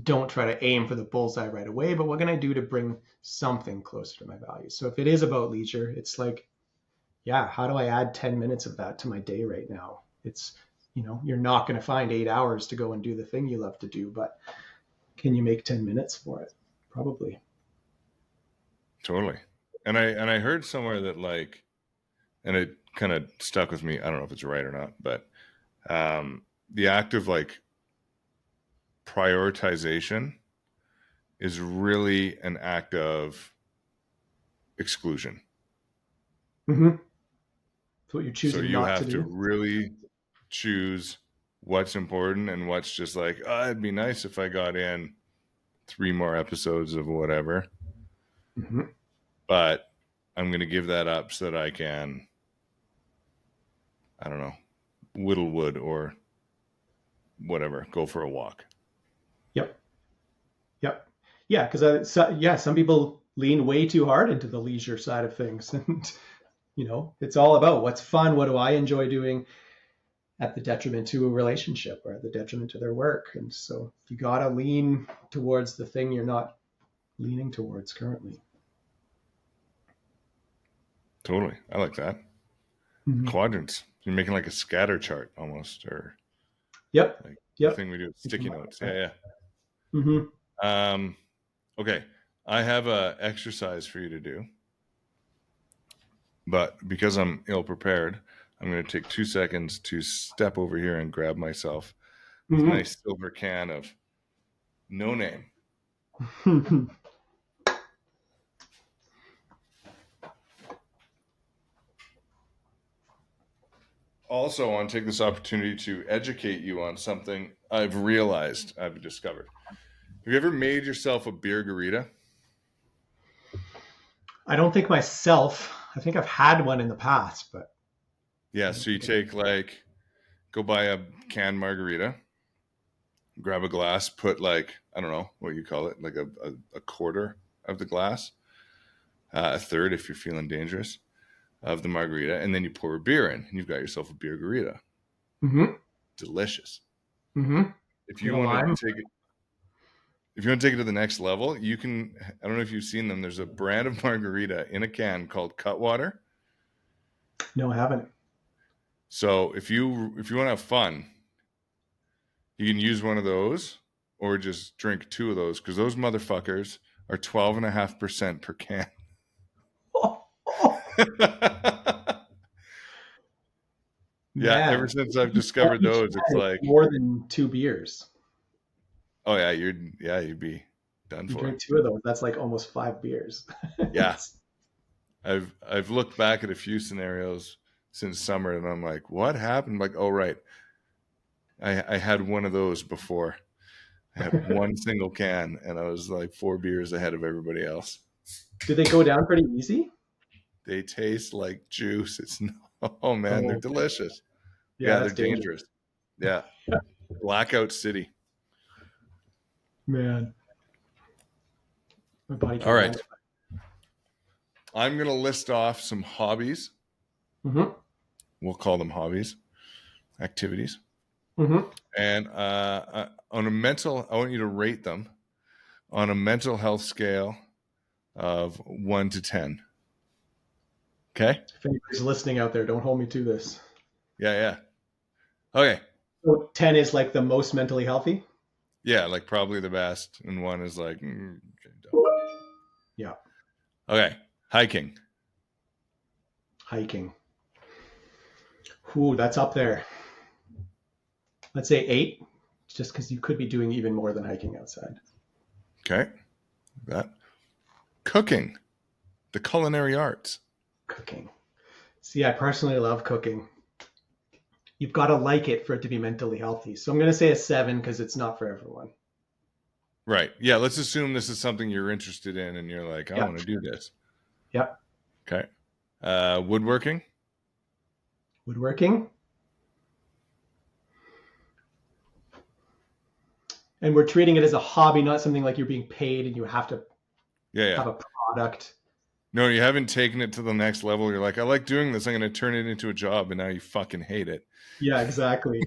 Speaker 2: Don't try to aim for the bullseye right away, but what can I do to bring something closer to my values? So if it is about leisure, it's like, yeah, how do I add 10 minutes of that to my day right now? It's, you're not going to find 8 hours to go and do the thing you love to do, but can you make 10 minutes for it? Probably.
Speaker 1: Totally. And I heard somewhere that, like, and it kind of stuck with me. I don't know if it's right or not, but the act of, like, prioritization is really an act of exclusion.
Speaker 2: Mm-hmm. It's what you're
Speaker 1: So
Speaker 2: choosing
Speaker 1: you
Speaker 2: not to
Speaker 1: have to
Speaker 2: do.
Speaker 1: really choose what's important and what's just like, oh, it'd be nice if I got in 3 more episodes of whatever,
Speaker 2: Mm-hmm.
Speaker 1: but I'm going to give that up so that I can, I don't know, whittle wood or whatever, go for a walk.
Speaker 2: Yep. Yep. Yeah, because some people lean way too hard into the leisure side of things, and it's all about what's fun. What do I enjoy doing? At the detriment to a relationship or at the detriment to their work. And so you gotta lean towards the thing you're not leaning towards currently.
Speaker 1: Totally. I like that.
Speaker 2: Mm-hmm.
Speaker 1: Quadrants. You're making like a scatter chart almost, or
Speaker 2: Yep.
Speaker 1: like the
Speaker 2: Yep.
Speaker 1: thing we do with sticky notes. Yeah,
Speaker 2: Mm-hmm.
Speaker 1: yeah. Okay. I have a exercise for you to do, but because I'm ill prepared, I'm going to take 2 seconds to step over here and grab myself this
Speaker 2: Mm-hmm.
Speaker 1: nice silver can of no name. Also, I want to take this opportunity to educate you on something I've discovered. Have you ever made yourself a beer garita?
Speaker 2: I don't think myself. I think I've had one in the past, but
Speaker 1: Yeah,
Speaker 2: I don't
Speaker 1: so you
Speaker 2: think I.
Speaker 1: take, like, go buy a canned margarita, grab a glass, put, like, I don't know what you call it, like a quarter of the glass, a third if you're feeling dangerous, of the margarita, and then you pour a beer in, and you've got yourself a beer garita.
Speaker 2: Mm-hmm.
Speaker 1: Delicious.
Speaker 2: Mm-hmm.
Speaker 1: If
Speaker 2: Bit
Speaker 1: you
Speaker 2: of
Speaker 1: want to
Speaker 2: lime.
Speaker 1: take it, if you want to take it to the next level, you can. I don't know if you've seen them. There's a brand of margarita in a can called Cutwater.
Speaker 2: No, I haven't.
Speaker 1: So if you want to have fun, you can use one of those, or just drink 2 of those, because those motherfuckers are 12.5% per can. Yeah,
Speaker 2: Man,
Speaker 1: ever since I've discovered
Speaker 2: each
Speaker 1: those, it's
Speaker 2: can is
Speaker 1: like,
Speaker 2: more than 2 beers.
Speaker 1: oh yeah, you'd be done
Speaker 2: You
Speaker 1: for.
Speaker 2: drink 2 of those, that's like almost 5 beers.
Speaker 1: Yeah. I've looked back at a few scenarios since summer and I'm like, what happened? Like, oh right. I had one of those before. I had one single can and I was like 4 beers ahead of everybody else.
Speaker 2: Do they go down pretty easy?
Speaker 1: They taste like juice. Oh man, they're
Speaker 2: Oh,
Speaker 1: delicious.
Speaker 2: yeah,
Speaker 1: Yeah, they're
Speaker 2: that's dangerous.
Speaker 1: dangerous. Yeah. Blackout City.
Speaker 2: Man, my body can't
Speaker 1: All right.
Speaker 2: handle
Speaker 1: I'm going to list off some hobbies.
Speaker 2: it. Mm-hmm.
Speaker 1: We'll call them hobbies, activities.
Speaker 2: Mm-hmm.
Speaker 1: And on a mental, I want you to rate them on a mental health scale of 1 to 10. Okay?
Speaker 2: If anybody's listening out there, don't hold me to this.
Speaker 1: Yeah. Okay.
Speaker 2: So 10 is like the most mentally healthy?
Speaker 1: Yeah, like probably the best. And 1 is like, okay, don't.
Speaker 2: Yeah.
Speaker 1: Okay. Hiking.
Speaker 2: Ooh, that's up there. Let's say 8, just because you could be doing even more than hiking outside.
Speaker 1: Okay. That. Cooking. The culinary arts.
Speaker 2: Cooking. See, I personally love cooking. You've got to like it for it to be mentally healthy. So I'm going to say a 7 because it's not for everyone.
Speaker 1: Right. Yeah, let's assume this is something you're interested in and you're like, I want to do this.
Speaker 2: Yep.
Speaker 1: Okay. Woodworking.
Speaker 2: And we're treating it as a hobby, not something like you're being paid and you have to have a product.
Speaker 1: No, you haven't taken it to the next level. You're like, I like doing this. I'm going to turn it into a job, and now you fucking hate it.
Speaker 2: Yeah, exactly.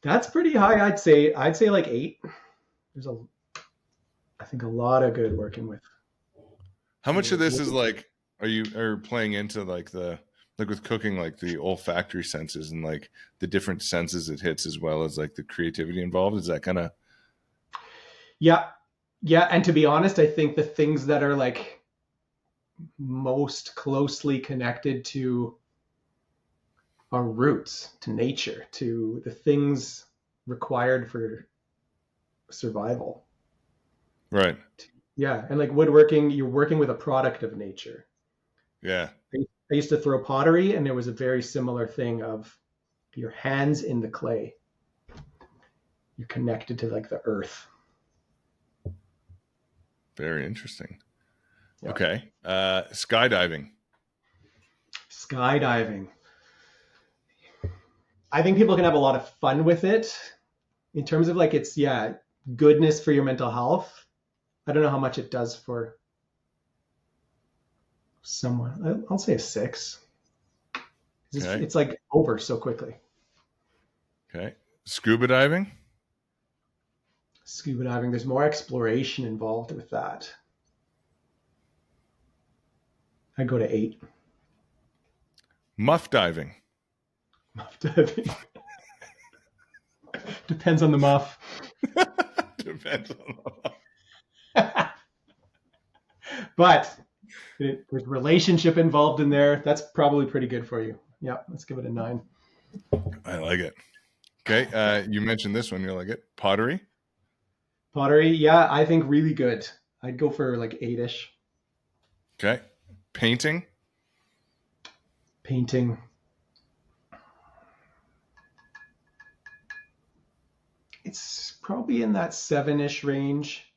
Speaker 2: That's pretty high. I'd say like 8. I think a lot of good working with.
Speaker 1: How much of this is like, are playing into like with cooking, like the olfactory senses and like the different senses it hits, as well as like the creativity involved? Is that kind of?
Speaker 2: Yeah. And to be honest, I think the things that are like most closely connected to our roots, to nature, to the things required for survival.
Speaker 1: Right.
Speaker 2: Yeah. And like woodworking, you're working with a product of nature.
Speaker 1: Yeah.
Speaker 2: I used to throw pottery, and there was a very similar thing of your hands in the clay. You're connected to like the earth.
Speaker 1: Very interesting.
Speaker 2: Yeah.
Speaker 1: Okay. Skydiving.
Speaker 2: I think people can have a lot of fun with it in terms of like it's goodness for your mental health. I don't know how much it does for someone. I'll say a 6.
Speaker 1: Okay.
Speaker 2: It's like over so quickly.
Speaker 1: Okay. Scuba diving.
Speaker 2: There's more exploration involved with that. I'd go to 8.
Speaker 1: Muff diving.
Speaker 2: Depends on the muff.
Speaker 1: Depends on the
Speaker 2: muff. But there's relationship involved in there. That's probably pretty good for you. Yeah, let's give it a 9.
Speaker 1: I like it. Okay, you mentioned this one. You like it? Pottery,
Speaker 2: yeah, I think really good. I'd go for like 8-ish.
Speaker 1: Okay. Painting.
Speaker 2: It's probably in that 7-ish range.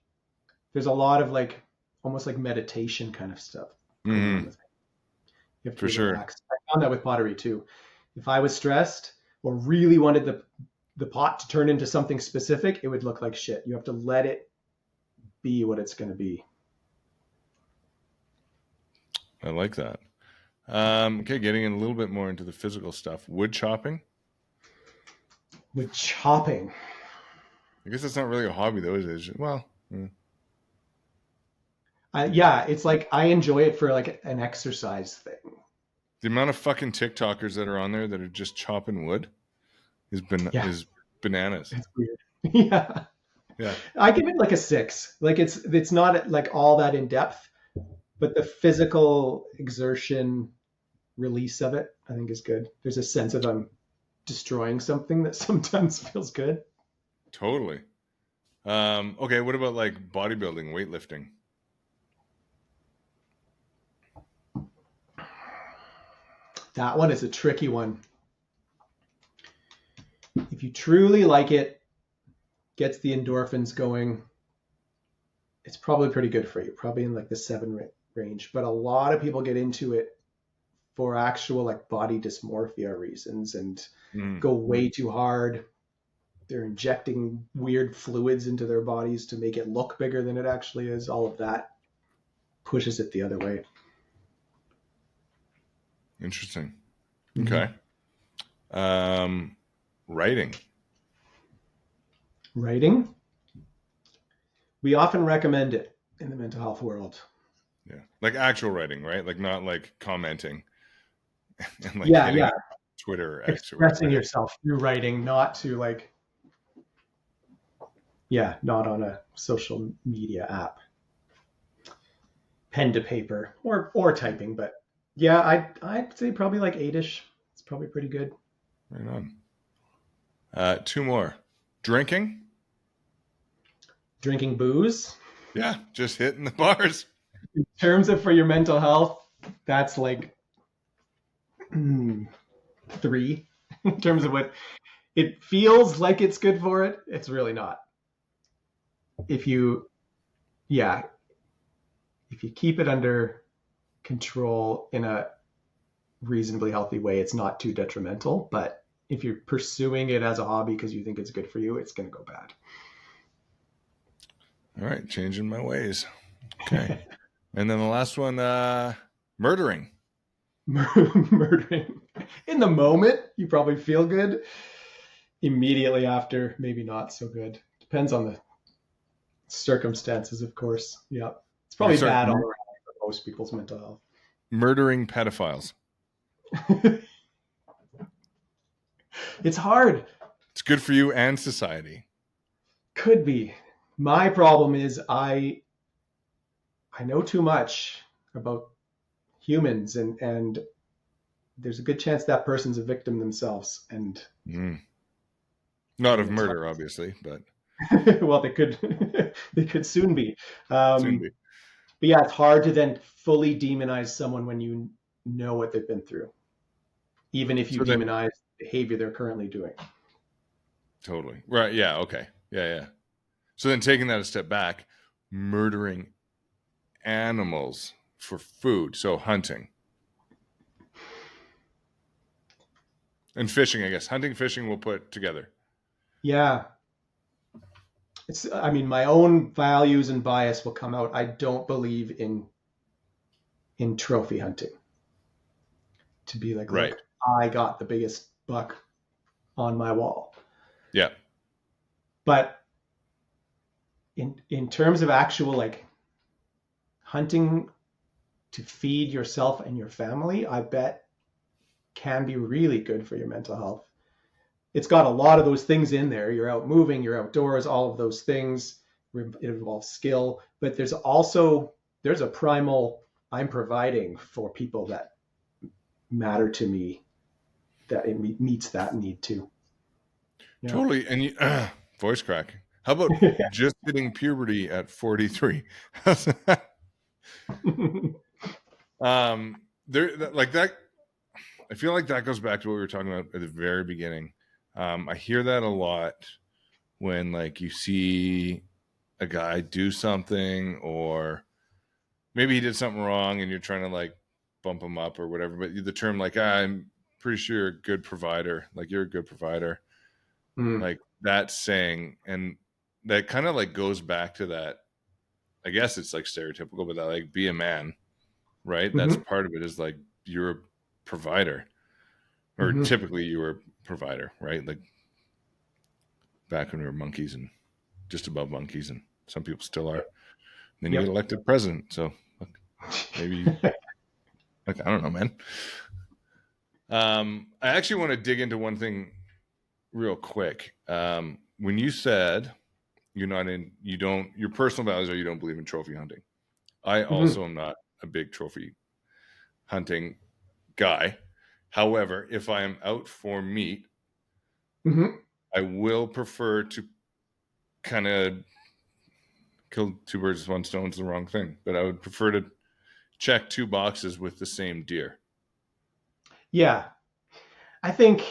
Speaker 2: There's a lot of like almost like meditation kind of stuff.
Speaker 1: Mm-hmm. For sure.
Speaker 2: Relaxed. I found that with pottery too. If I was stressed or really wanted the pot to turn into something specific, it would look like shit. You have to let it be what it's going to be.
Speaker 1: I like that. Okay, getting in a little bit more into the physical stuff. Wood chopping.
Speaker 2: I
Speaker 1: guess that's not really a hobby though, is it? Well,
Speaker 2: it's like I enjoy it for like an exercise thing.
Speaker 1: The amount of fucking TikTokers that are on there that are just chopping wood is bananas.
Speaker 2: It's weird. Yeah.
Speaker 1: Yeah.
Speaker 2: I give it like a 6. Like it's not like all that in depth, but the physical exertion release of it, I think, is good. There's a sense of I'm destroying something that sometimes feels good.
Speaker 1: Totally. Okay, what about like bodybuilding, weightlifting?
Speaker 2: That one is a tricky one. If you truly like it, gets the endorphins going, it's probably pretty good for you, probably in like the 7 range. But a lot of people get into it for actual like body dysmorphia reasons and go way too hard. They're injecting weird fluids into their bodies to make it look bigger than it actually is. All of that pushes it the other way.
Speaker 1: Interesting.
Speaker 2: Mm-hmm.
Speaker 1: Okay. Writing.
Speaker 2: Writing. We often recommend it in the mental health world.
Speaker 1: Yeah. Like actual writing, right? Like not like commenting and like
Speaker 2: Yeah,
Speaker 1: hitting
Speaker 2: yeah.
Speaker 1: Twitter or X or
Speaker 2: Expressing
Speaker 1: whatever.
Speaker 2: yourself through writing, not to like, yeah, not on a social media app. Pen to paper or typing, but yeah, I'd say probably like 8-ish. It's probably pretty good.
Speaker 1: Right on. 2 more. Drinking.
Speaker 2: Drinking booze.
Speaker 1: Yeah, just hitting the bars.
Speaker 2: In terms of for your mental health, that's like 3. In terms of what it feels like it's good for it, it's really not. If you keep it under control in a reasonably healthy way, it's not too detrimental. But if you're pursuing it as a hobby because you think it's good for you, it's going to go bad.
Speaker 1: All right, changing my ways. Okay. And then the last one, murdering.
Speaker 2: Murdering. In the moment, you probably feel good. Immediately after, maybe not so good. Depends on the circumstances, of course. Yeah. It's probably bad all around for most people's mental health.
Speaker 1: Murdering pedophiles.
Speaker 2: It's hard.
Speaker 1: It's good for you and society.
Speaker 2: Could be. My problem is I know too much about humans, and there's a good chance that person's a victim themselves. And
Speaker 1: not of murder, obviously, but
Speaker 2: well, they could soon be.
Speaker 1: Soon be.
Speaker 2: But yeah, it's hard to then fully demonize someone when you know what they've been through, even if you demonize the behavior they're currently doing.
Speaker 1: Totally. Right. Yeah. Okay. Yeah. So then taking that a step back, murdering animals for food. So hunting. And fishing, I guess. Hunting, fishing we'll put together.
Speaker 2: Yeah. My own values and bias will come out. I don't believe in trophy hunting. To be like,
Speaker 1: right.
Speaker 2: Look, I got the biggest buck on my wall.
Speaker 1: Yeah.
Speaker 2: But in terms of actual like hunting to feed yourself and your family, I bet can be really good for your mental health. It's got a lot of those things in there. You're out moving, you're outdoors, all of those things. It involves skill, but there's a primal I'm providing for people that matter to me, that it meets that need too.
Speaker 1: Yeah. Totally. And you, voice cracking. How about just hitting puberty at 43? There, like that. I feel like that goes back to what we were talking about at the very beginning. I hear that a lot when like you see a guy do something, or maybe he did something wrong and you're trying to like bump him up or whatever. But the term like, I'm pretty sure you're a good provider. Like you're a good provider. Like that saying, and that kind of like goes back to that. I guess it's like stereotypical, but that like be a man, right? That's part of it, is like you're a provider, or typically you were a provider, right? Like back when we were monkeys and just above monkeys, and some people still are. And then you get elected president, so maybe like I don't know, man. I actually want to dig into one thing real quick. When you said your personal values are you don't believe in trophy hunting. I
Speaker 2: Mm-hmm.
Speaker 1: also am not a big trophy hunting guy. However, if I am out for meat,
Speaker 2: Mm-hmm.
Speaker 1: I will prefer to kind of kill two birds with one stone is the wrong thing, but I would prefer to check two boxes with the same deer.
Speaker 2: Yeah, I think.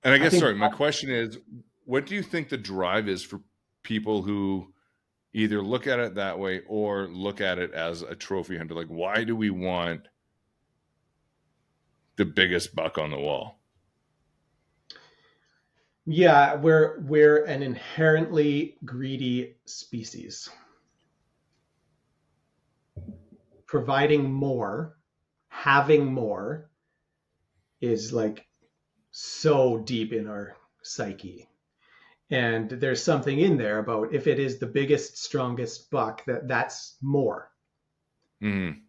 Speaker 1: And I guess, sorry, my question is, what do you think the drive is for people who either look at it that way or look at it as a trophy hunter? Like, why do we want the biggest buck on the wall?
Speaker 2: Yeah, we're an inherently greedy species. Providing more, having more is like so deep in our psyche. And there's something in there about if it is the biggest, strongest buck, that's more than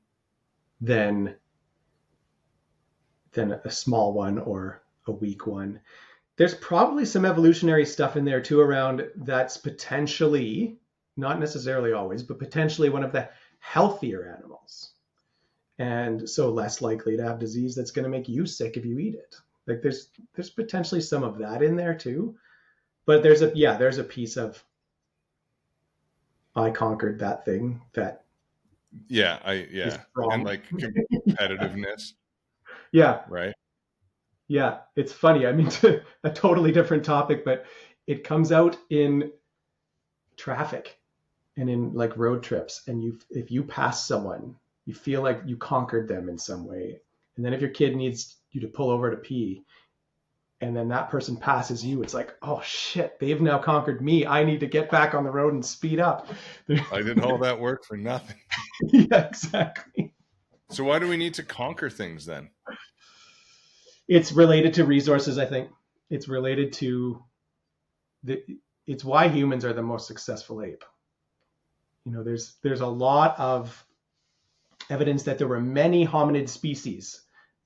Speaker 2: a small one or a weak one. There's probably some evolutionary stuff in there too around that's potentially, not necessarily always, but potentially one of the healthier animals. And so less likely to have disease that's going to make you sick if you eat it. Like there's potentially some of that in there too. But there's a piece of I conquered that thing that
Speaker 1: and like competitiveness.
Speaker 2: Yeah.
Speaker 1: Right.
Speaker 2: Yeah, it's funny. I mean, a totally different topic, but it comes out in traffic and in like road trips. And if you pass someone, you feel like you conquered them in some way. And then if your kid needs you to pull over to pee, and then that person passes you, it's like, oh shit, they've now conquered me. I need to get back on the road and speed up.
Speaker 1: I did all that work for nothing.
Speaker 2: Yeah, exactly.
Speaker 1: So why do we need to conquer things then?
Speaker 2: It's related to resources, I think. It's related to it's why humans are the most successful ape. You know, there's a lot of evidence that there were many hominid species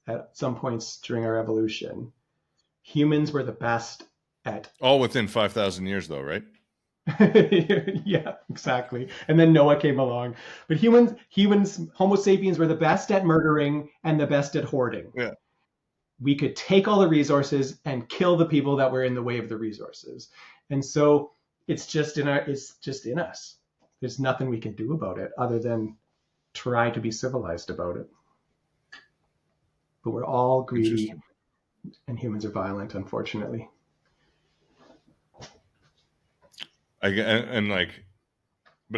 Speaker 2: at some points during our evolution. Humans were the best at
Speaker 1: all within 5,000 years though, right?
Speaker 2: Yeah, exactly. And then Noah came along. But humans, Homo sapiens were the best at murdering and the best at hoarding.
Speaker 1: Yeah.
Speaker 2: We could take all the resources and kill the people that were in the way of the resources. And so it's just in us. There's nothing we can do about it other than try to be civilized about it. But we're all greedy and humans are violent, unfortunately.
Speaker 1: But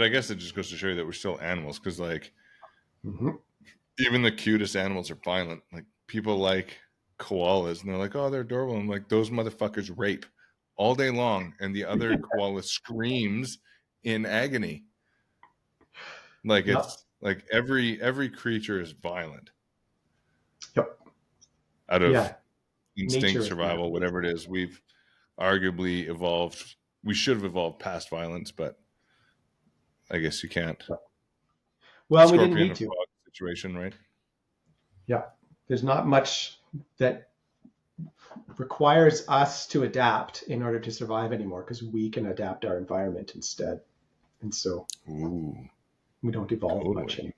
Speaker 1: I guess it just goes to show you that we're still animals, because like even the cutest animals are violent. Like people like koalas and they're like, oh, they're adorable. I'm like, those motherfuckers rape all day long and the other koala screams in agony. Like it's like every creature is violent.
Speaker 2: Yep.
Speaker 1: Out of instinct, survival, whatever it is. We've arguably evolved. We should have evolved past violence, but I guess you can't.
Speaker 2: Well, we didn't need to.
Speaker 1: Situation, right?
Speaker 2: Yeah. There's not much that requires us to adapt in order to survive anymore, because we can adapt our environment instead. And so we don't evolve much anymore.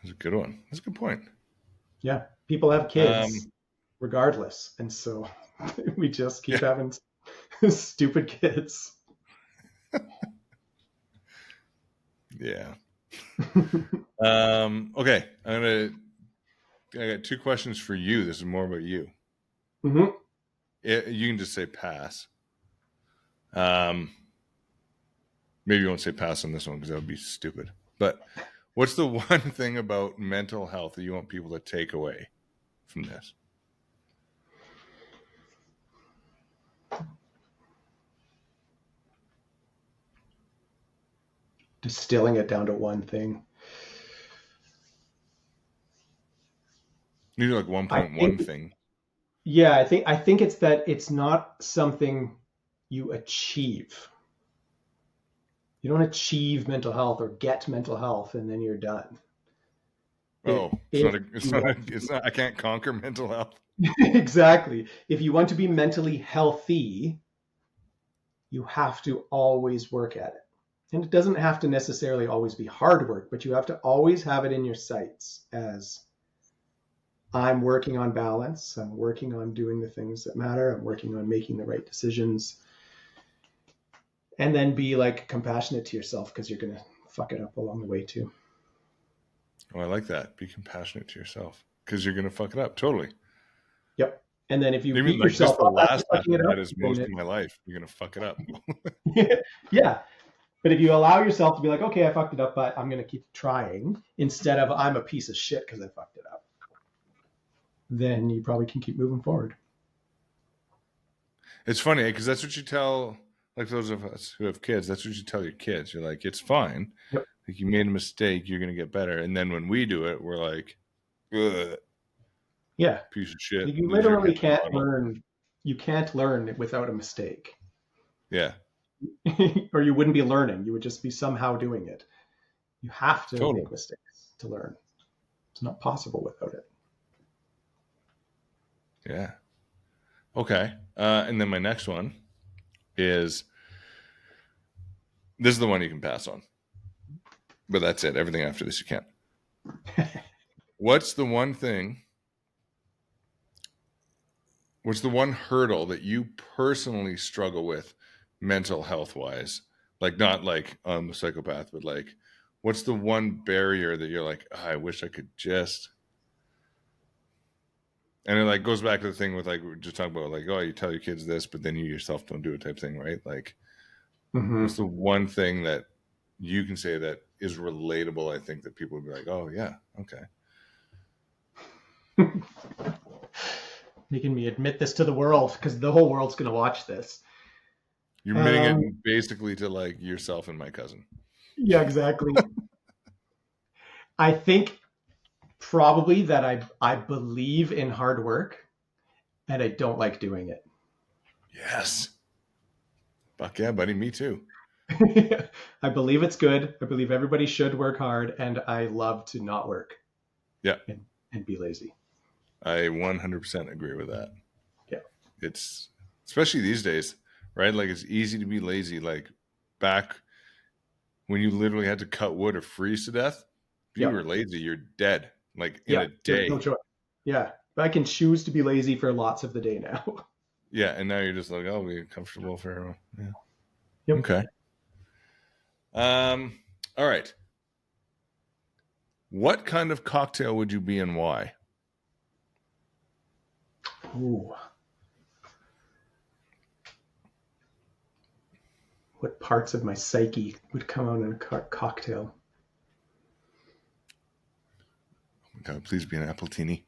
Speaker 1: That's a good one. That's a good point.
Speaker 2: Yeah. People have kids regardless. And so we just keep having stupid kids.
Speaker 1: Yeah. Okay. I got two questions for you. This is more about you.
Speaker 2: Mm-hmm.
Speaker 1: You can just say pass. Maybe you won't say pass on this one because that would be stupid. But what's the one thing about mental health that you want people to take away from this?
Speaker 2: Distilling it down to one thing.
Speaker 1: You do like 1.1 thing.
Speaker 2: Yeah, I think it's that it's not something you achieve. You don't achieve mental health or get mental health and then you're done.
Speaker 1: Oh,
Speaker 2: If
Speaker 1: it's
Speaker 2: you
Speaker 1: not,
Speaker 2: want
Speaker 1: it's not, I can't conquer mental health.
Speaker 2: exactly. If you want to be mentally healthy, you have to always work at it. And it doesn't have to necessarily always be hard work, but you have to always have it in your sights as I'm working on balance. I'm working on doing the things that matter. I'm working on making the right decisions. And then be like compassionate to yourself because you're going to fuck it up along the way too.
Speaker 1: Oh, I like that. Be compassionate to yourself because you're going to fuck it up. Totally.
Speaker 2: Yep. And then if you
Speaker 1: Even
Speaker 2: beat
Speaker 1: like
Speaker 2: yourself
Speaker 1: just the
Speaker 2: up after
Speaker 1: last half
Speaker 2: fucking
Speaker 1: of
Speaker 2: it up,
Speaker 1: that is most of my life. You're going to fuck it up.
Speaker 2: yeah. But if you allow yourself to be like, okay, I fucked it up, but I'm going to keep trying instead of I'm a piece of shit because I fucked it up, then you probably can keep moving forward.
Speaker 1: It's funny because that's what you tell, like those of us who have kids, that's what you tell your kids. You're like, it's fine.
Speaker 2: Yep.
Speaker 1: Like you made a mistake, you're going to get better. And then when we do it, we're like, ugh,
Speaker 2: Yeah.
Speaker 1: piece of shit.
Speaker 2: You
Speaker 1: Lose your
Speaker 2: literally
Speaker 1: head
Speaker 2: can't
Speaker 1: bottle.
Speaker 2: learn. You can't learn without a mistake.
Speaker 1: Yeah.
Speaker 2: Or you wouldn't be learning. You would just be somehow doing it. You have to
Speaker 1: Totally.
Speaker 2: make mistakes to learn. It's not possible without it.
Speaker 1: Yeah. Okay. And then my next one is, this is the one you can pass on. But that's it. Everything after this you can't. What's the one hurdle that you personally struggle with mental health wise? Like not like I'm a psychopath, but like what's the one barrier that you're like, oh, I wish I could just. And it like goes back to the thing with like we were just talking about like, oh, you tell your kids this, but then you yourself don't do it type thing, right? Like what's the one thing that you can say that is relatable? I think that people would be like, oh yeah, okay.
Speaker 2: Making me admit this to the world because the whole world's going to watch this.
Speaker 1: You're admitting it basically to like yourself and my cousin.
Speaker 2: Yeah, exactly. I think probably that I believe in hard work and I don't like doing it.
Speaker 1: Yes. Fuck yeah, buddy. Me too.
Speaker 2: I believe it's good. I believe everybody should work hard and I love to not work.
Speaker 1: Yeah.
Speaker 2: And be lazy.
Speaker 1: I 100% agree with that.
Speaker 2: Yeah.
Speaker 1: It's especially these days, right? Like it's easy to be lazy. Like back when you literally had to cut wood or freeze to death, if you were lazy, you're dead. Like in a day.
Speaker 2: No choice. Yeah. But I can choose to be lazy for lots of the day now.
Speaker 1: Yeah. And now you're just like, oh, be comfortable for everyone. Yeah.
Speaker 2: Yep.
Speaker 1: Okay. All right. What kind of cocktail would you be and why?
Speaker 2: Ooh. What parts of my psyche would come out in a cocktail?
Speaker 1: Oh my God, please be an appletini.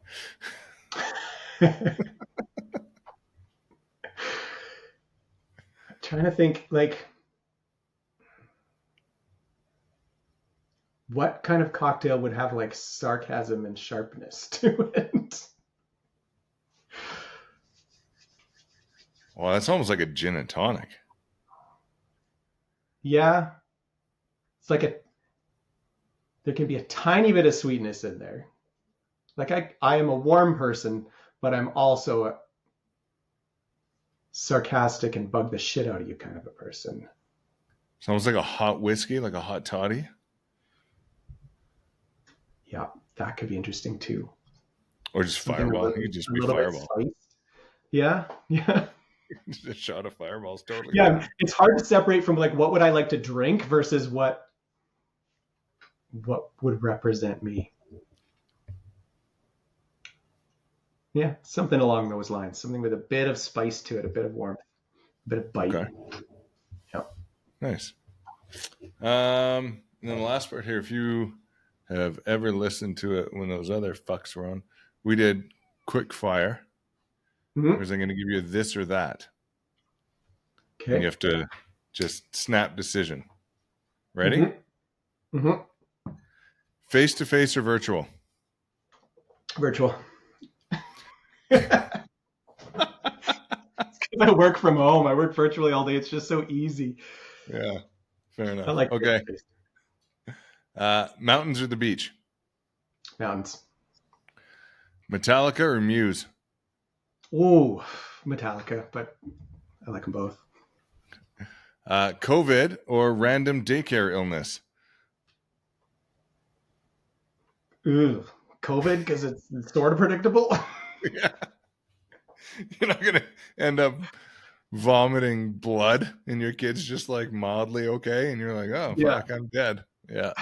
Speaker 2: Trying to think, like, what kind of cocktail would have like sarcasm and sharpness to it?
Speaker 1: Well, that's almost like a gin and tonic.
Speaker 2: Yeah. It's like there can be a tiny bit of sweetness in there. Like I am a warm person, but I'm also a sarcastic and bug the shit out of you kind of a person.
Speaker 1: It's almost like a hot whiskey, like a hot toddy.
Speaker 2: Yeah, that could be interesting too.
Speaker 1: Or just Fireball. You could just be Fireball.
Speaker 2: Yeah.
Speaker 1: Just a shot of Fireball's totally.
Speaker 2: Yeah, good. It's hard to separate from like what would I like to drink versus what would represent me. Yeah, something along those lines. Something with a bit of spice to it, a bit of warmth, a bit of bite.
Speaker 1: Okay.
Speaker 2: Yeah.
Speaker 1: Nice. And then the last part here, if you have ever listened to it when those other fucks were on, we did quick fire. Mm-hmm. Was I going to give you this or that? Okay. And you have to just snap decision. Ready?
Speaker 2: Mm-hmm. Mm-hmm.
Speaker 1: Face-to-face or virtual?
Speaker 2: Virtual. I work from home. I work virtually all day. It's just so easy.
Speaker 1: Yeah, fair enough.
Speaker 2: I like
Speaker 1: okay. Mountains or the beach?
Speaker 2: Mountains.
Speaker 1: Metallica or Muse?
Speaker 2: Ooh, Metallica, but I like them both.
Speaker 1: COVID or random daycare illness?
Speaker 2: Ooh, COVID, because it's sort of predictable.
Speaker 1: Yeah. You're not going to end up vomiting blood and your kid's just like mildly okay. And you're like, oh,
Speaker 2: Yeah.
Speaker 1: fuck, I'm dead. Yeah.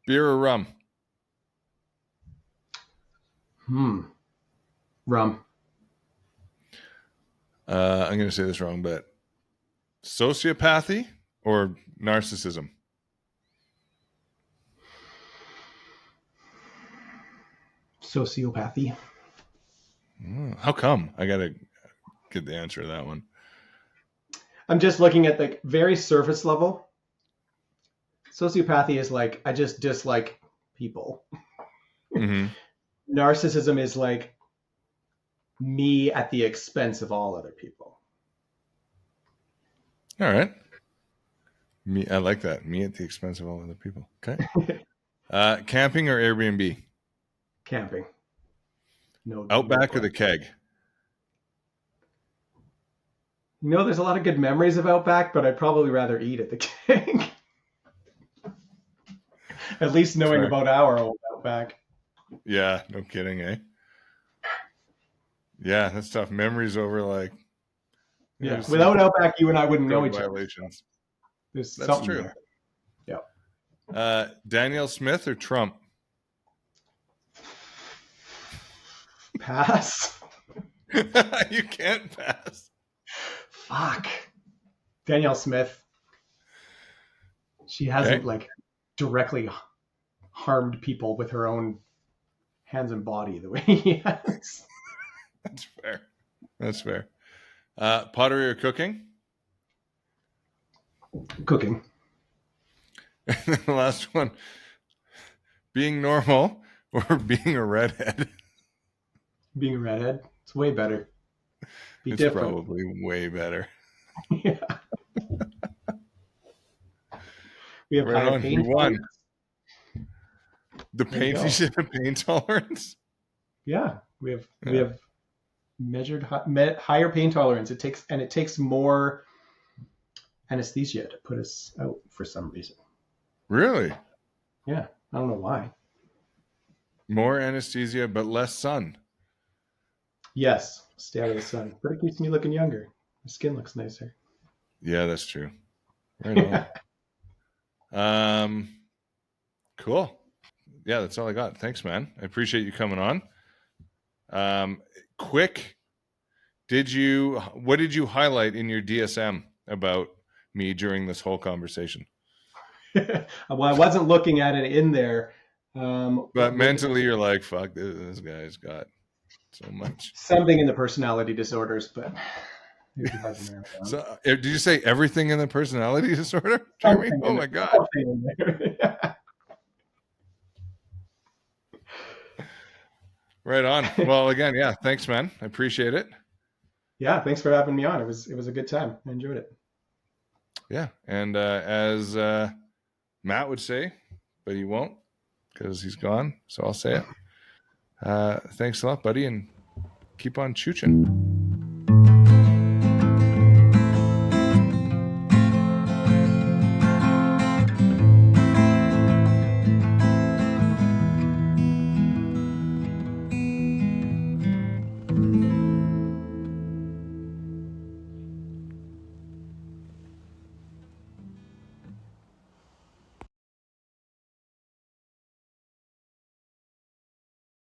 Speaker 1: Beer or rum?
Speaker 2: Rum.
Speaker 1: I'm going to say this wrong, but sociopathy or narcissism?
Speaker 2: Sociopathy.
Speaker 1: How come? I got to get the answer to that one.
Speaker 2: I'm just looking at the very surface level. Sociopathy is like, I just dislike people.
Speaker 1: Mm-hmm.
Speaker 2: Narcissism is like me at the expense of all other people.
Speaker 1: All right. I like that. Me at the expense of all other people. Okay. Camping or Airbnb?
Speaker 2: Camping. No.
Speaker 1: Outback or the keg?
Speaker 2: You know, there's a lot of good memories of Outback, but I'd probably rather eat at the keg. At least knowing
Speaker 1: Fair.
Speaker 2: about our old Outback.
Speaker 1: Yeah, no kidding, eh? Yeah, that's tough. Memories over like.
Speaker 2: Yeah, without Outback, you and I wouldn't know each other.
Speaker 1: Violations.
Speaker 2: There's
Speaker 1: That's
Speaker 2: something
Speaker 1: true.
Speaker 2: there. Yeah.
Speaker 1: Danielle Smith or Trump?
Speaker 2: Pass.
Speaker 1: You can't pass.
Speaker 2: Fuck. Danielle Smith. She hasn't like directly harmed people with her own hands and body the way he has.
Speaker 1: That's fair. That's fair. Pottery or cooking?
Speaker 2: Cooking.
Speaker 1: And then the last one, being normal or being a redhead?
Speaker 2: Being a redhead, it's way better.
Speaker 1: It's
Speaker 2: different.
Speaker 1: Probably way better.
Speaker 2: Yeah. We have higher pain
Speaker 1: tolerance. The pain, you said the pain tolerance?
Speaker 2: Yeah, we have measured higher pain tolerance. It takes more anesthesia to put us out for some reason.
Speaker 1: Really?
Speaker 2: Yeah, I don't know why.
Speaker 1: More anesthesia, but less sun.
Speaker 2: Yes, stay out of the sun, but it keeps me looking younger. My skin looks nicer.
Speaker 1: Yeah, that's true. Right on. Cool. Yeah, that's all I got. Thanks, man. I appreciate you coming on. Quick, what did you highlight in your DSM about me during this whole conversation?
Speaker 2: Well, I wasn't looking at it in there.
Speaker 1: But mentally, you're like, fuck, this guy's got so much.
Speaker 2: Something in the personality disorders, but maybe hard to narrow down.
Speaker 1: So, did you say everything in the personality disorder, Jeremy? Oh my God. Right on. Well, again, yeah, thanks, man. I appreciate it.
Speaker 2: Yeah, thanks for having me on. It was a good time. I enjoyed it.
Speaker 1: Yeah, and as Matt would say, but he won't because he's gone, so I'll say it. Thanks a lot, buddy, and keep on chooching.